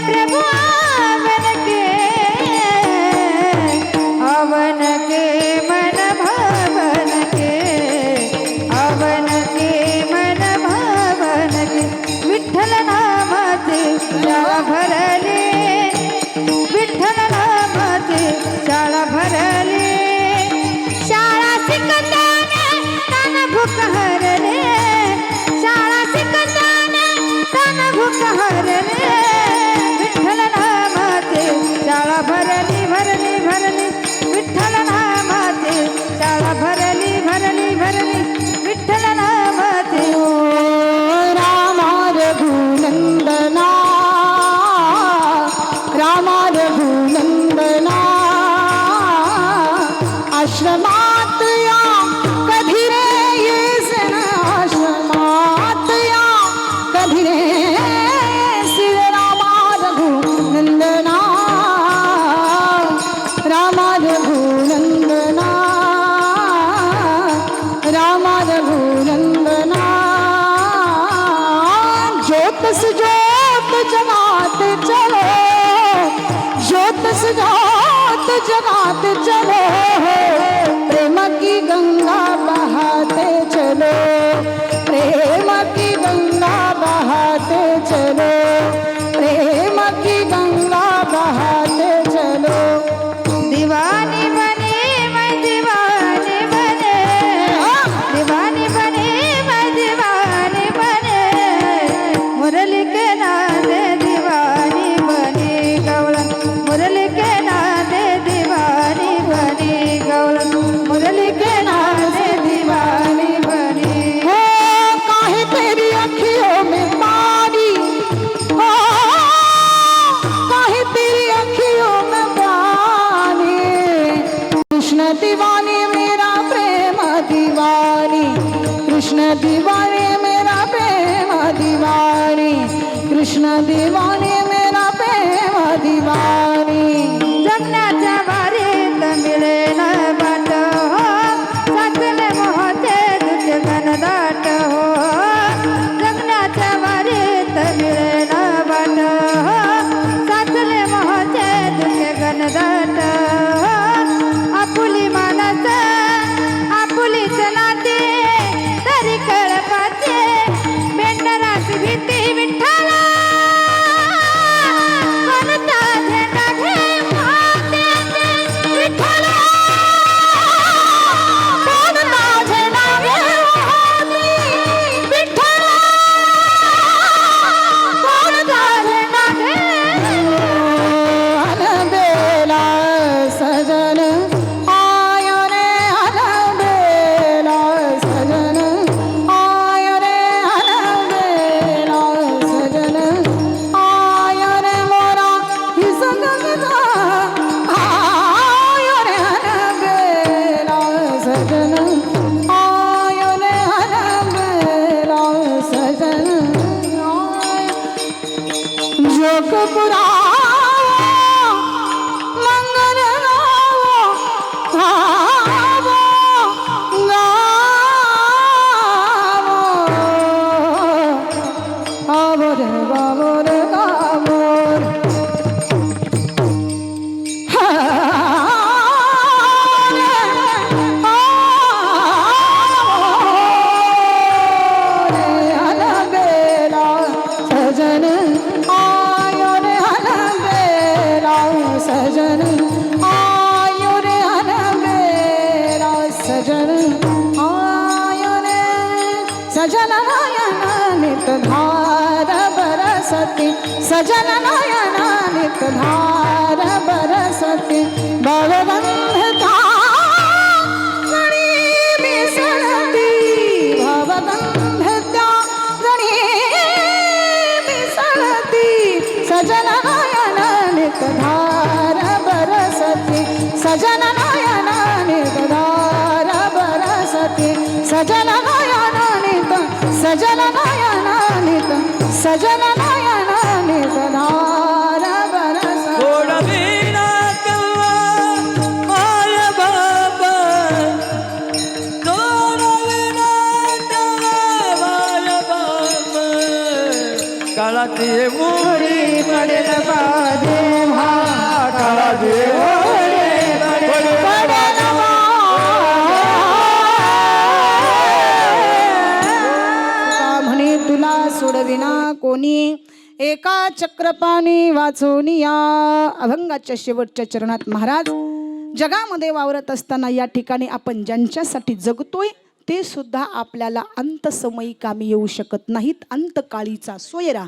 प्रभु अवन के मन भवन के अवन के मन भवन के विठ्ठल नामाचे शाळा भरले विठ्ठल नामाचे शाळा भरले शाळा शिकताना तन भूक हरले शाळा शिकताना तन भूक हरले विठ्ठल नामाचे शाळा भरली भरली भरली विठ्ठल नामाचे शाळा भरली भरली भरली विठ्ठल नामाचे रामा रघुनंदना रामा रघुनंदना आश्रमात या कधी रे येसन आश्रमात या कधी रे श्री रामा रघुनंदना रामा रघुनंदना रामा रघुनंदना ज्योत से ज्योत जगाते चलो ज्योत से ज्योत जगाते चलो प्रेम की गंगा बहाते चलो प्रेम की गंगा बहाते चलो प्रेम की गंगा बहाते चलो दीवानी बने मैं दीवानी बने दीवानी बने मैं दीवानी बने मुरली के नादे दीवानी बने गौलन मुरली के नादे दीवानी बने गौलन मुरली के नादे दीवानी बने हो काहे तेरी अखियों में पानी हो काहे तेरी अखियों में पानी कृष्ण दीवानी मेरा प्रेम दीवानी कृष्ण दीवानी मेरा प्रेम दीवानी कृष्ण दीवानी मेरा प्रेम दीवानी जगण्याच्या वारीत मिळे न बाट हो साचले मोहते तुझे घनदाट हो जगण्याच्या वारीत मिळे न बाट हो साचले मोहते तुझे घनदाट हो आपुली मानस आपुलीच नाते तरी कळपाचे मेंढराची भीती विठ्ठला कोणता झेंडा घे मातेचे सजल नयन नित धार बरसती सजल नयन नित धार बरसती भवबंधता जणी मिसळती भवबंधता जणी मिसळती सजल नयन नित धार बरसती सजल नयन नित धार बरसती सजल नयन नित सजल नयन नित सजल नयन नित धार बरसती सोडविना तेव्हा माय बाप सोडविना तेव्हा माय बाप काळाची मुडी पडेल देवा काळाची पडेल म्हणे तुला सोडविना कोणी एका चक्रपाणी वाचवनिया. अभंगाच्या शेवटच्या चरणात महाराज जगामध्ये वावरत असताना या ठिकाणी आपण ज्यांच्यासाठी जगतोय ते सुद्धा आपल्याला अंतसमयी कामी येऊ शकत नाहीत. अंतकाळीचा सोयरा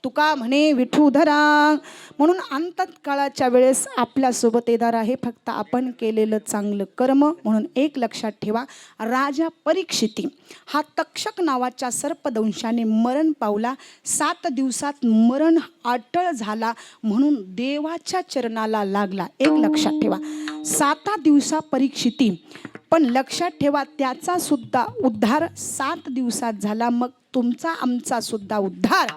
तुका म्हणे विठूधरा. म्हणून अंतकाळाच्या वेळेस आपल्यासोबत येणार आहे फक्त आपण केलेलं चांगलं कर्म. म्हणून एक लक्षात ठेवा, राजा परीक्षिती हा तक्षक नावाच्या सर्पदंशाने मरण पावला. 7 दिवसात मरण अटळ झाला म्हणून देवाच्या चरणाला लागला. एक लक्षात ठेवा, 7 दिवसा परीक्षिती, पण लक्षात ठेवा त्याचा सुद्धा उद्धार 7 दिवसात झाला. मग तुमचा आमचा सुद्धा उद्धार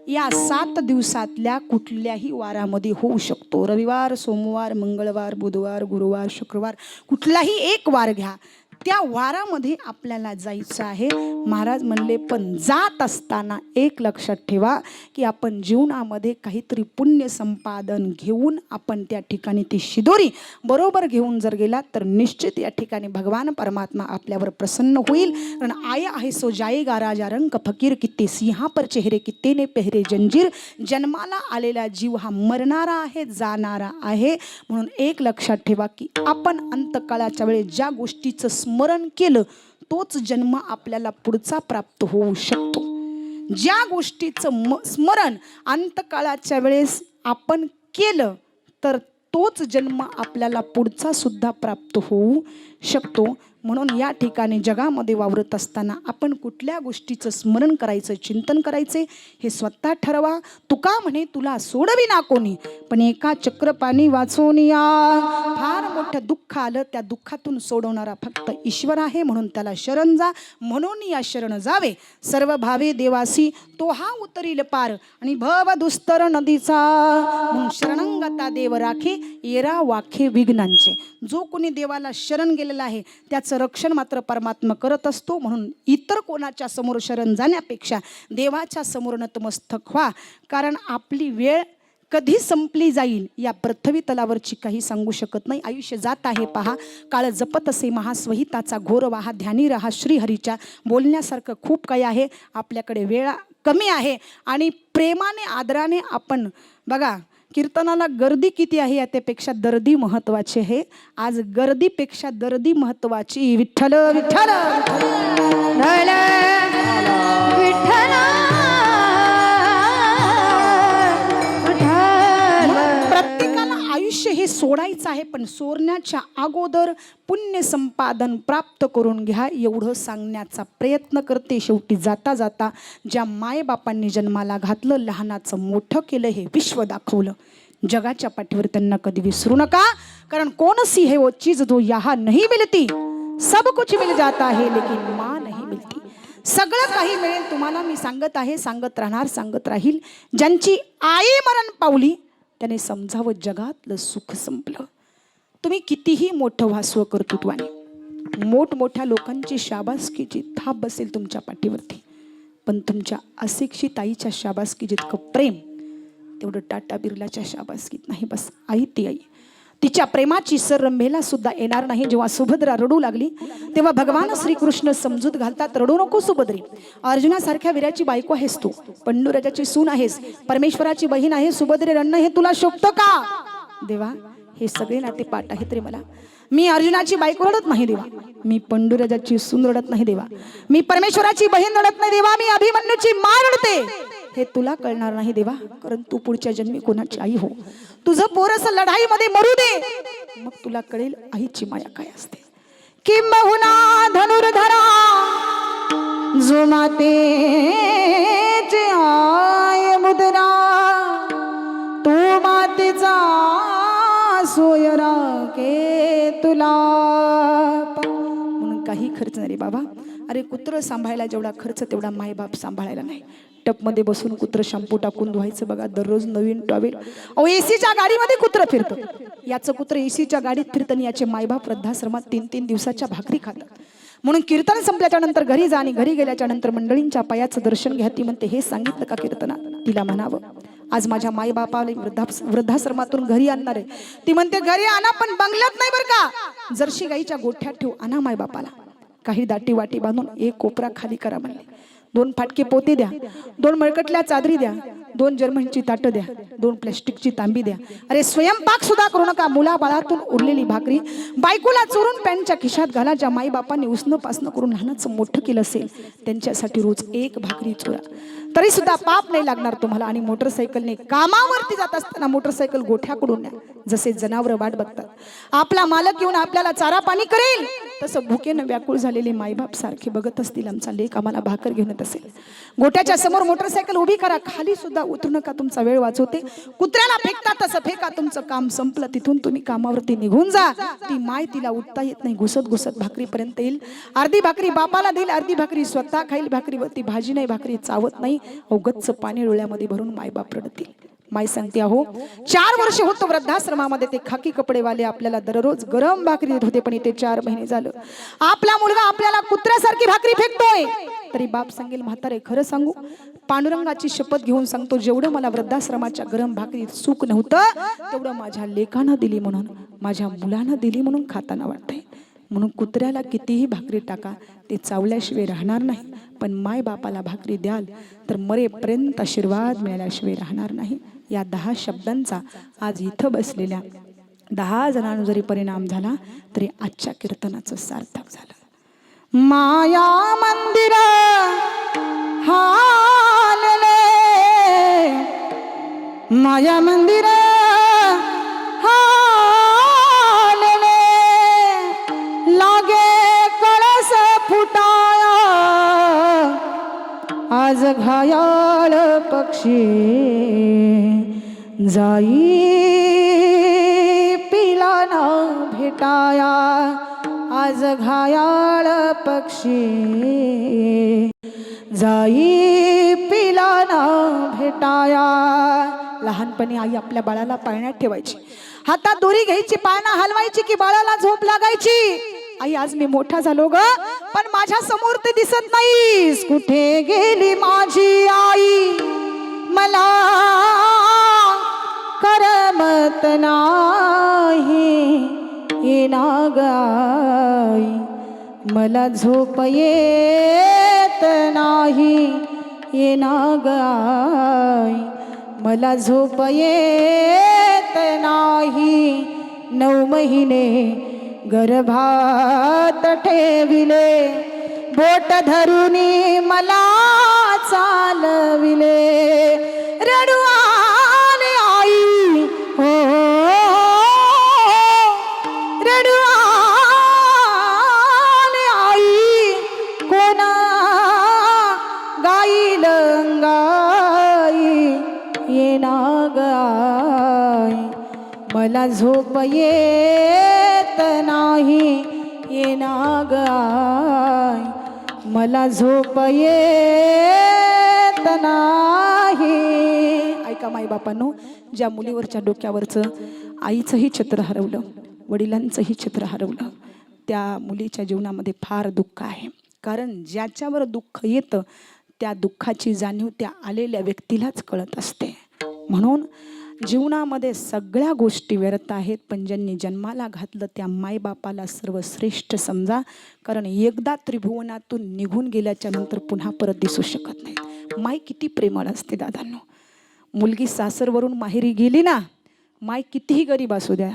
या 7 दिवसातल्या कुठल्याही वारामध्ये होऊ शकतो. रविवार, सोमवार, मंगळवार, बुधवार, गुरुवार, शुक्रवार, कुठलाही एक वार घ्या, त्या वारामध्ये आपल्याला जायचं आहे. महाराज म्हणले पण जात असताना एक लक्षात ठेवा की आपण जीवनामध्ये काहीतरी पुण्य संपादन घेऊन आपण त्या ठिकाणी ती शिदोरी बरोबर घेऊन जर गेला तर निश्चित या ठिकाणी भगवान परमात्मा आपल्यावर प्रसन्न होईल. कारण आया आहे सो जाएगा राजा रंग फकीर, कित्ते सिंहा पर चेहरे कित्ते ने पेहरे जंजीर. जन्माला आलेला जीव हा मरणारा आहे, जाणारा आहे. म्हणून एक लक्षात ठेवा की आपण अंतकाळाच्या वेळी ज्या गोष्टीचं स्मरण केलं तोच जन्म आपल्याला पुढचा प्राप्त होऊ शकतो. ज्या गोष्टीचं स्मरण अंतकाळाच्या वेळेस आपण केलं तर तोच जन्म आपल्याला पुढचा सुद्धा प्राप्त होऊ शकतो. म्हणून या ठिकाणी जगामध्ये वावरत असताना आपण कुठल्या गोष्टीचं स्मरण करायचं, चिंतन करायचे हे स्वतः ठरवा. तुका म्हणे तुला सोडविना कोणी, पण एका चक्रपाणी वाचवनिया. फार मोठं दुःख आलं, त्या दुःखातून सोडवणारा फक्त ईश्वर आहे. म्हणून त्याला शरण जा. म्हणून या शरण जावे सर्व भावे देवासी, तो हा उतरील पार आणि भव दुस्तर नदीचा. म्हणून शरणंगता देव राखे, येरा वाखे विघ्नांचे. जो कोणी देवाला शरण गेलेला आहे त्याचं रक्षण मात्र परमात्मा करत असतो. म्हणून इतर कोणाच्या समोर शरण जाण्यापेक्षा देवाच्या समोर नतमस्तक व्हा. कारण आपली वेळ कधी संपली जाईल या पृथ्वी तलावरची काही सांगू शकत नाही. आयुष्य जात आहे पहा, काळ जपत असे महास्वहिताचा घोर वाहा. ध्यानी रहा श्रीहरीच्या. बोलण्यासारखं खूप काही आहे, आपल्याकडे वेळ कमी आहे. आणि प्रेमाने आदराने आपण बघा, कीर्तनाला गर्दी किती आहे याच्यापेक्षा दर्दी महत्वाची आहे. आज गर्दीपेक्षा दर्दी महत्वाची. विठ्ठल विठ्ठल विठ्ठल विठ्ठल. प्रत्येकाला आयुष्य हे सोडायचं आहे, पण सोडण्याच्या अगोदर पुण्य संपादन प्राप्त करून घ्या एवढं सांगण्याचा प्रयत्न करते. शेवटी जाता जाता ज्या मायबापांनी जन्माला घातलं, लहानाचं मोठं केलं, हे विश्व दाखवलं, जगाच्या पाठीवर त्यांना कधी विसरू नका. कारण कौन सी है वो चीज जो यहाँ नहीं मिलती, सब कुछ मिल जाता है लेकिन माँ नहीं मिलती. सगळं काही मिळेल तुम्हाला, मी सांगत आहे, सांगत राहणार, सांगत राहील. ज्यांची आई मरण पावली त्याने समजावं जगातलं सुख संपलं. तुम्ही कितीही मोठं व्हा स्वकर्तृत्वाने, मोठमोठ्या लोकांची शाबासकीची थाप बसेल तुमच्या पाठीवरती, पण तुमच्या अशिक्षित आईच्या शाबासकी जितकं प्रेम तेवढं टाटा बिर्लाच्या शाबासकीत नाही. बस आई ती आई, तिच्या प्रेमाची सर रंभेला सुद्धा येणार नाही. जेव्हा सुभद्रा रडू लागली तेव्हा भगवान श्रीकृष्ण समजूत घालतात, रडू नको सुभद्री, अर्जुनासारख्या वीराची बायको आहेस तू, पंडुराजाची सून आहेस, परमेश्वराची बहीण आहे, सुभद्रे रडणं हे तुला शोभतं का? देवा हे सगळे नाते पाठ आहेत रे मला. मी अर्जुनाची बायको रडत नाही देवा, मी पंडुरजाची सून रडत नाही देवा, मी परमेश्वराची बहीण रडत नाही देवा, मी अभिमन्यूची माय रडते. हे तुला कळणार नाही देवा, कारण तू पुढच्या जन्मी कोणाची आई हो. तुझं पोरस लढाईमध्ये मरू दे, मग तुला कळेल आईची माया काय असते. किंबहुना धनुर्धरा जो मातेचे आय मुद्रा, तू मातेचा सोयरा के तुला. म्हणून काही खर्च नाही रे बाबा. अरे कुत्र सांभाळायला जेवढा खर्च तेवढा मायबाप सांभाळायला नाही. टपमध्ये बसून कुत्र शॅम्पू टाकून धुवायचं बघा, दररोज नवीन टॉवेल. अहो एसीच्या गाडीमध्ये कुत्र फिरतं, याचं कुत्र एसीच्या गाडीत फिरतं आणि याचे मायबाप वृद्धाश्रमात 3-3 दिवसाच्या भाकरी खातात. म्हणून कीर्तन संपल्याच्या नंतर घरी जा आणि घरी गेल्याच्या नंतर मंडळींच्या पायाचं दर्शन घ्या. ती म्हणते हे सांगितलं का कीर्तनात? तिला म्हणावं आज माझ्या मायबापाला वृद्धाश्रमातून घरी आणणार आहे. ती म्हणते घरी आणा पण बंगल्यात नाही बरं का, जर्शी गाईच्या गोठ्यात ठेवू. आणा मायबापाला, काही दाटी वाटी बांधून एक कोपरा खाली करा म्हणले. 2 फाटके पोते द्या, 2 मळकटल्या चादरी द्या, 2 जर्मनची ताटं द्या, 2 प्लॅस्टिकची तांबी द्या. अरे स्वयंपाक सुद्धा करू नका. मुलाबाळातून उरलेली भाकरी बायकोला चोरून पॅन्टच्या खिशात घाला. ज्या माईबापांनी उसनं पासनं करून लहानाचं मोठं केलं असेल त्यांच्यासाठी रोज 1 भाकरी चोरा, तरी सुद्धा पाप नाही लागणार तुम्हाला. आणि मोटरसायकलने कामावरती जात असताना मोटरसायकल गोठ्याकडून न्या. जसे जनावर वाट बघतात आपला मालक येऊन आपल्याला चारा पाणी करेल, तसं भुकेनं व्याकुळ झालेले मायबाप सारखे बघत असतील आमचा लेक आम्हाला भाकर घेऊन येत असेल. गोठ्याच्या समोर मोटरसायकल उभी करा, खाली सुद्धा उतरू नका, तुमचा वेळ वाचवते. कुत्र्याला फेकता तसं फेका, तुमचं काम संपलं. तिथून तुम्ही कामावरती निघून जा. ती माय तिला उठता येत नाही, घुसत घुसत भाकरीपर्यंत येईल. अर्धी भाकरी बापाला देईल, अर्धी भाकरी स्वतः खाईल. भाकरीवरती भाजी नाही, भाकरी चावत नाही. अवगतचं पाणी डोळ्यामध्ये भरून मायबाप रडतील. माय सांगते अहो 4 वर्ष होतो वृद्धाश्रमामध्ये ते खाकी कपडेवाले आपल्याला दररोज गरम भाकरी देत होते, पण इथे 4 महिने झालं आपला मुलगा आपल्याला कुत्र्यासारखी भाकरी फेकतोय. तरी बाप सांगेल म्हातारे खरं सांगू, पांडुरंगाची शपथ घेऊन सांगतो, जेवढं मला वृद्धाश्रमाच्या गरम भाकरीत सुख नव्हतं तेवढं माझ्या लेकानं दिली म्हणून, माझ्या मुलानं दिली म्हणून खाताना वाटतंय. म्हणून कुत्र्याला कितीही भाकरी टाका ते चावल्याशिवाय राहणार नाही, पण माय बापाला भाकरी द्याल तर मरेपर्यंत आशीर्वाद मिळाल्याशिवाय राहणार नाही. या 10 शब्दांचा आज इथं बसलेल्या 10 जणांना जरी परिणाम झाला तरी आजच्या कीर्तनाचं सार्थक झालं. माया मंदिर हालले, माया मंदिर आज घायाळ पक्षी जाई पिला न भेटाया, आज घायाळ पक्षी जाई पिला न भेटाया. लहानपणी आई आपल्या बाळाला पाळण्यात ठेवायची, हातात दोरी घ्यायची, पाळणा हलवायची की बाळाला झोप लागायची. आई आज मी मोठा झालो ग, पण माझ्या समोर ते दिसत नाहीस. कुठे गेली माझी आई, मला करमत नाही. येना गाई मला झोप येत नाही. येना गाई मला झोप येत नाही. 9 महिने गर्भात ठेविले, बोट धरुनी मला चालविले. रडू आले आई हो, रडू आले आई. कोणा गाईल गाई, येना गाई मला झोप येत नाही. येना गाय मला झोप येत नाही. ऐका माई बापांनो, ज्या मुलीवरच्या डोक्यावरचं आईचंही छत्र हरवलं, वडिलांचंही छत्र हरवलं, त्या मुलीच्या जीवनामध्ये फार दुःख आहे. कारण ज्याच्यावर दुःख येतं त्या दुःखाची जाणीव त्या आलेल्या व्यक्तीलाच कळत असते. म्हणून जीवनामध्ये सगळ्या गोष्टी व्यर्थ आहेत, पण ज्यांनी जन्माला घातलं त्या मायबापाला सर्वश्रेष्ठ समजा. कारण एकदा त्रिभुवनातून निघून गेल्याच्या नंतर पुन्हा परत दिसू शकत नाही. माय किती प्रेमळ असते दादांनो. मुलगी सासरवरून माहेरी गेली ना, माय कितीही गरीब असू द्या,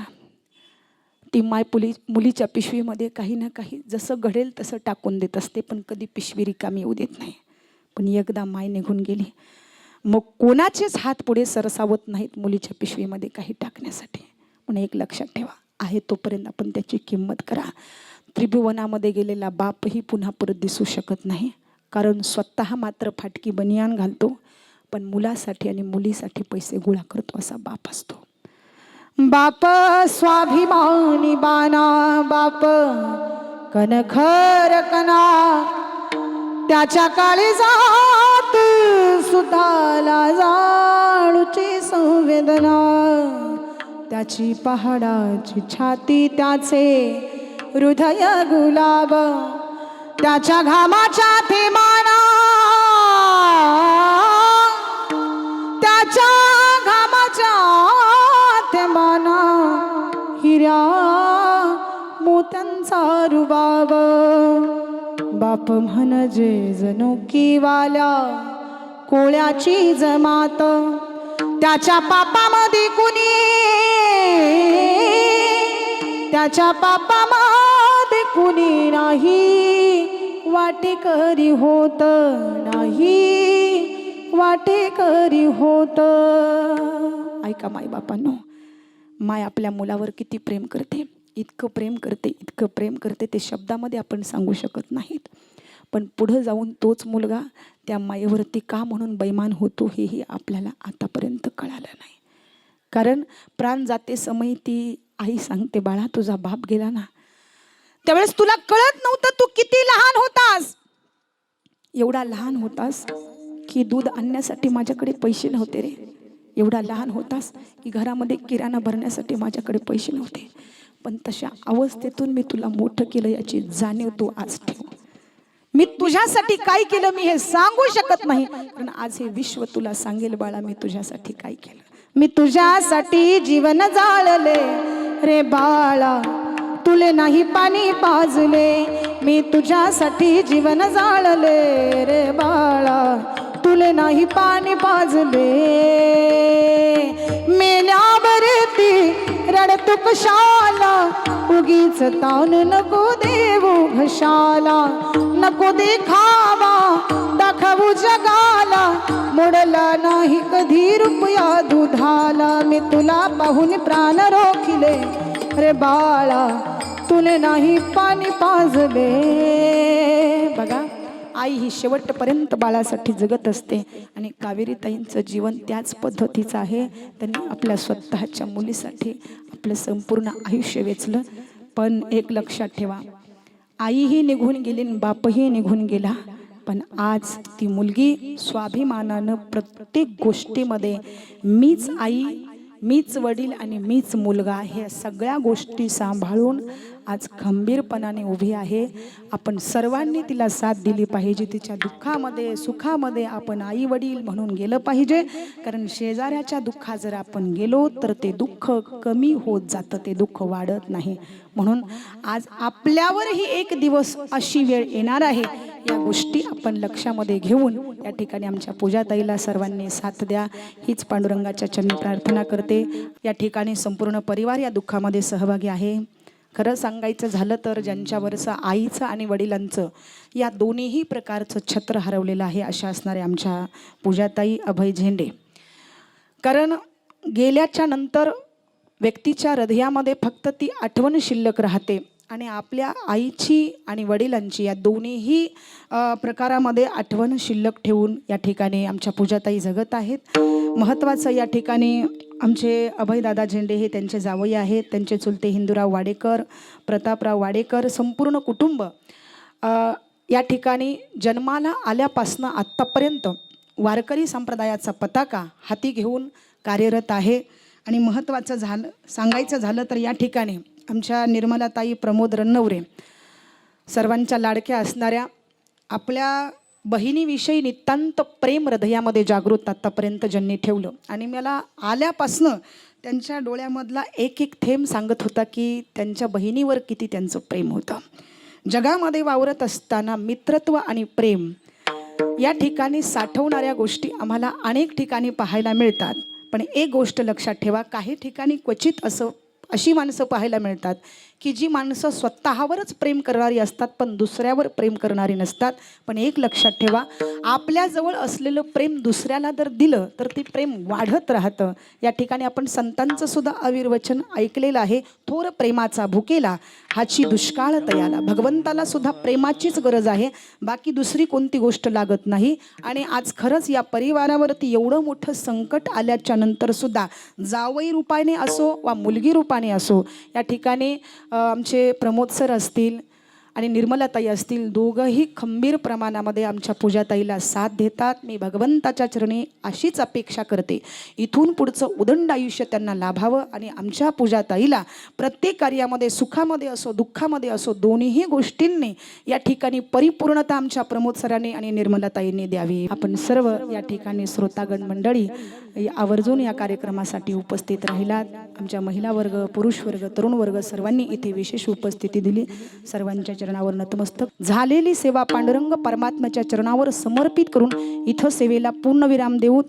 ती माय मुलीच्या पिशवीमध्ये काही ना काही जसं घडेल तसं टाकून देत असते, पण कधी पिशवी रिकामी येऊ देत नाही. पण एकदा माय निघून गेली, मग कोणाचेच हात पुढे सरसावत नाहीत मुलीच्या पिशवीमध्ये काही टाकण्यासाठी. पण एक लक्षात ठेवा, आहे तोपर्यंत आपण त्याची किंमत करा. त्रिभुवनामध्ये गेलेला बापही पुन्हा परत दिसू शकत नाही, कारण स्वतः मात्र फाटकी बनियान घालतो, पण मुलासाठी आणि मुलीसाठी पैसे गोळा करतो असा बाप असतो. बाप स्वाभिमानी बाना, बाप कणखर कणा, त्याच्या काळजात सुद्धाला जाणूची संवेदना. त्याची पहाडाची छाती, त्याचे हृदय गुलाब, त्याच्या घामाच्या थेंबाना, त्याच्या घामाच्या थेंबाना हिऱ्या मोत्यांचा रुबाब. बाप म्हणजे जणुकी वाल्या कोळ्याची जमात, त्याच्या पापामध्ये कुणी, त्याच्या पापामध्ये कुणी नाही वाटेकरी होत, नाही वाटेकरी होत. ऐका माय बापांनो, माय आपल्या मुलावर किती प्रेम करते, इतकं प्रेम करते, इतकं प्रेम करते, ते शब्दामध्ये आपण सांगू शकत नाहीत. पण पुढं जाऊन तोच मुलगा त्या मायेवरती का म्हणून बैमान होतो हेही आपल्याला आतापर्यंत कळालं नाही. कारण प्राण जाते समय ती आई सांगते, बाळा तुझा बाप गेला ना, त्यावेळेस तुला कळत नव्हतं तू किती लहान होतास. एवढा लहान होतास की दूध आणण्यासाठी माझ्याकडे पैसे नव्हते रे. एवढा लहान होतास की घरामध्ये किराणा भरण्यासाठी माझ्याकडे पैसे नव्हते. पण तशा अवस्थेतून मी तुला मोठं केलं याची जाणीव तू आज ठेव. मी तुझ्यासाठी काय केलं मी हे सांगू शकत नाही, पण आज हे विश्व तुला सांगेल बाळा मी तुझ्यासाठी काय केलं. मी तुझ्यासाठी जीवन जाळले रे बाळा, तुले नाही पाणी पाजले. मी तुझ्यासाठी जीवन जाळले रे बाळा, तुले नाही पाणी पाजले. मेल्यावरती रडतू कशाला, उगीच ताण नको देऊ घशाला. नको देखावा दाखवू जगाला, मोडला नाही कधी रुपया दुधाला. मी तुला पाहून प्राण रोखिले रे बाळा, तुले नाही पाणी पाजले. बघा, आई ही शेवटपर्यंत बाळासाठी जगत असते आणि कावेरीताईंचं जीवन त्याच पद्धतीचं आहे. त्यांनी आपल्या स्वतःच्या मुलीसाठी आपलं संपूर्ण आयुष्य वेचलं. पण एक लक्षात ठेवा, आईही निघून गेली आणि बापही निघून गेला, पण आज ती मुलगी स्वाभिमानानं प्रत्येक गोष्टीमध्ये मीच आई, मीच वडील आणि मीच मुलगा ह्या सगळ्या गोष्टी सांभाळून आज खंबीरपणाने उभी आहे. आपण सर्वांनी तिला साथ दिली पाहिजे. तिच्या दुःखामध्ये सुखामध्ये आपण आई वडील म्हणून गेलं पाहिजे, कारण शेजाऱ्याच्या दुःखात जर आपण गेलो तर ते दुःख कमी होत जातं, ते दुःख वाढत नाही. म्हणून आज आपल्यावरही एक दिवस अशी वेळ येणार आहे, या गोष्टी आपण लक्षामध्ये घेऊन या ठिकाणी आमच्या पूजाताईला सर्वांनी साथ द्या हीच पांडुरंगाच्या चरणी प्रार्थना करते. या ठिकाणी संपूर्ण परिवार या दुःखामध्ये सहभागी आहे. खरं सांगायचं झालं तर ज्यांच्यावरचं आईचं आणि वडिलांचं या दोन्हीही प्रकारचं छत्र हरवलेलं आहे अशा असणारे आमच्या पूजाताई अभय झेंडे. कारण गेल्याच्या नंतर व्यक्तीच्या हृदयामध्ये फक्त ती आठवण शिल्लक राहते आणि आपल्या आईची आणि वडिलांची या दोन्हीही प्रकारामध्ये आठवण शिल्लक ठेवून या ठिकाणी आमच्या पूजाताई जगत आहेत. महत्त्वाचं या ठिकाणी आमचे अभयदादा झेंडे हे त्यांचे जावई आहेत, त्यांचे चुलते हिंदूराव वाडेकर, प्रतापराव वाडेकर, संपूर्ण कुटुंब या ठिकाणी जन्माला आल्यापासनं आत्तापर्यंत वारकरी संप्रदायाचा पताका हाती घेऊन कार्यरत आहे. आणि महत्त्वाचं सांगायचं झालं तर या ठिकाणी आमच्या निर्मलाताई प्रमोद रन्नवरे सर्वांच्या लाडक्या असणाऱ्या, आपल्या बहिणीविषयी नितांत प्रेम हृदयामध्ये जागृत आत्तापर्यंत ज्यांनी ठेवलं. आणि मला आल्यापासनं त्यांच्या डोळ्यामधला एक एक थेंब सांगत होता की त्यांच्या बहिणीवर किती त्यांचं प्रेम होतं. जगामध्ये वावरत असताना मित्रत्व आणि प्रेम या ठिकाणी साठवणाऱ्या गोष्टी आम्हाला अनेक ठिकाणी पाहायला मिळतात. पण एक गोष्ट लक्षात ठेवा, काही ठिकाणी क्वचित असं अशी माणसं पाहायला मिळतात की जी माणसं स्वतःवरच प्रेम करणारी असतात पण दुसऱ्यावर प्रेम करणारी नसतात. पण एक लक्षात ठेवा, आपल्याजवळ असलेलं प्रेम दुसऱ्याला जर दिलं तर ते प्रेम वाढत राहतं. या ठिकाणी आपण संतांचं सुद्धा अविर्वचन ऐकलेलं आहे, थोर प्रेमाचा भुकेला हाची दुष्काळ तयाला. भगवंताला सुद्धा प्रेमाचीच गरज आहे, बाकी दुसरी कोणती गोष्ट लागत नाही. आणि आज खरंच या परिवारावरती एवढं मोठं संकट आल्याच्या नंतर सुद्धा जावई रूपाने असो वा मुलगी रूपाने असो, या ठिकाणी आमचे प्रमोद सर असतील आणि निर्मलाताई असतील, दोघंही खंबीर प्रमाणामध्ये आमच्या पूजाताईला साथ देतात. मी भगवंताच्या चरणी अशीच अपेक्षा करते, इथून पुढचं उदंड आयुष्य त्यांना लाभावं आणि आमच्या पूजाताईला प्रत्येक कार्यामध्ये सुखामध्ये असो दुःखामध्ये असो दोन्हीही गोष्टींनी या ठिकाणी परिपूर्णता आमच्या प्रमोद सरांनी आणि निर्मलाताईंनी द्यावी. आपण सर्व या ठिकाणी श्रोतागण मंडळी आवर्जून या कार्यक्रमासाठी उपस्थित राहिलात. आमच्या महिला वर्ग, पुरुष वर्ग, तरुण वर्ग सर्वांनी इथे विशेष उपस्थिती दिली. सर्वांच्या चरणावर नतमस्तक. झालेली सेवा पांडुरंग परमात्म्याच्या चरणावर समर्पित करून इथं सेवेला पूर्णविराम देऊ.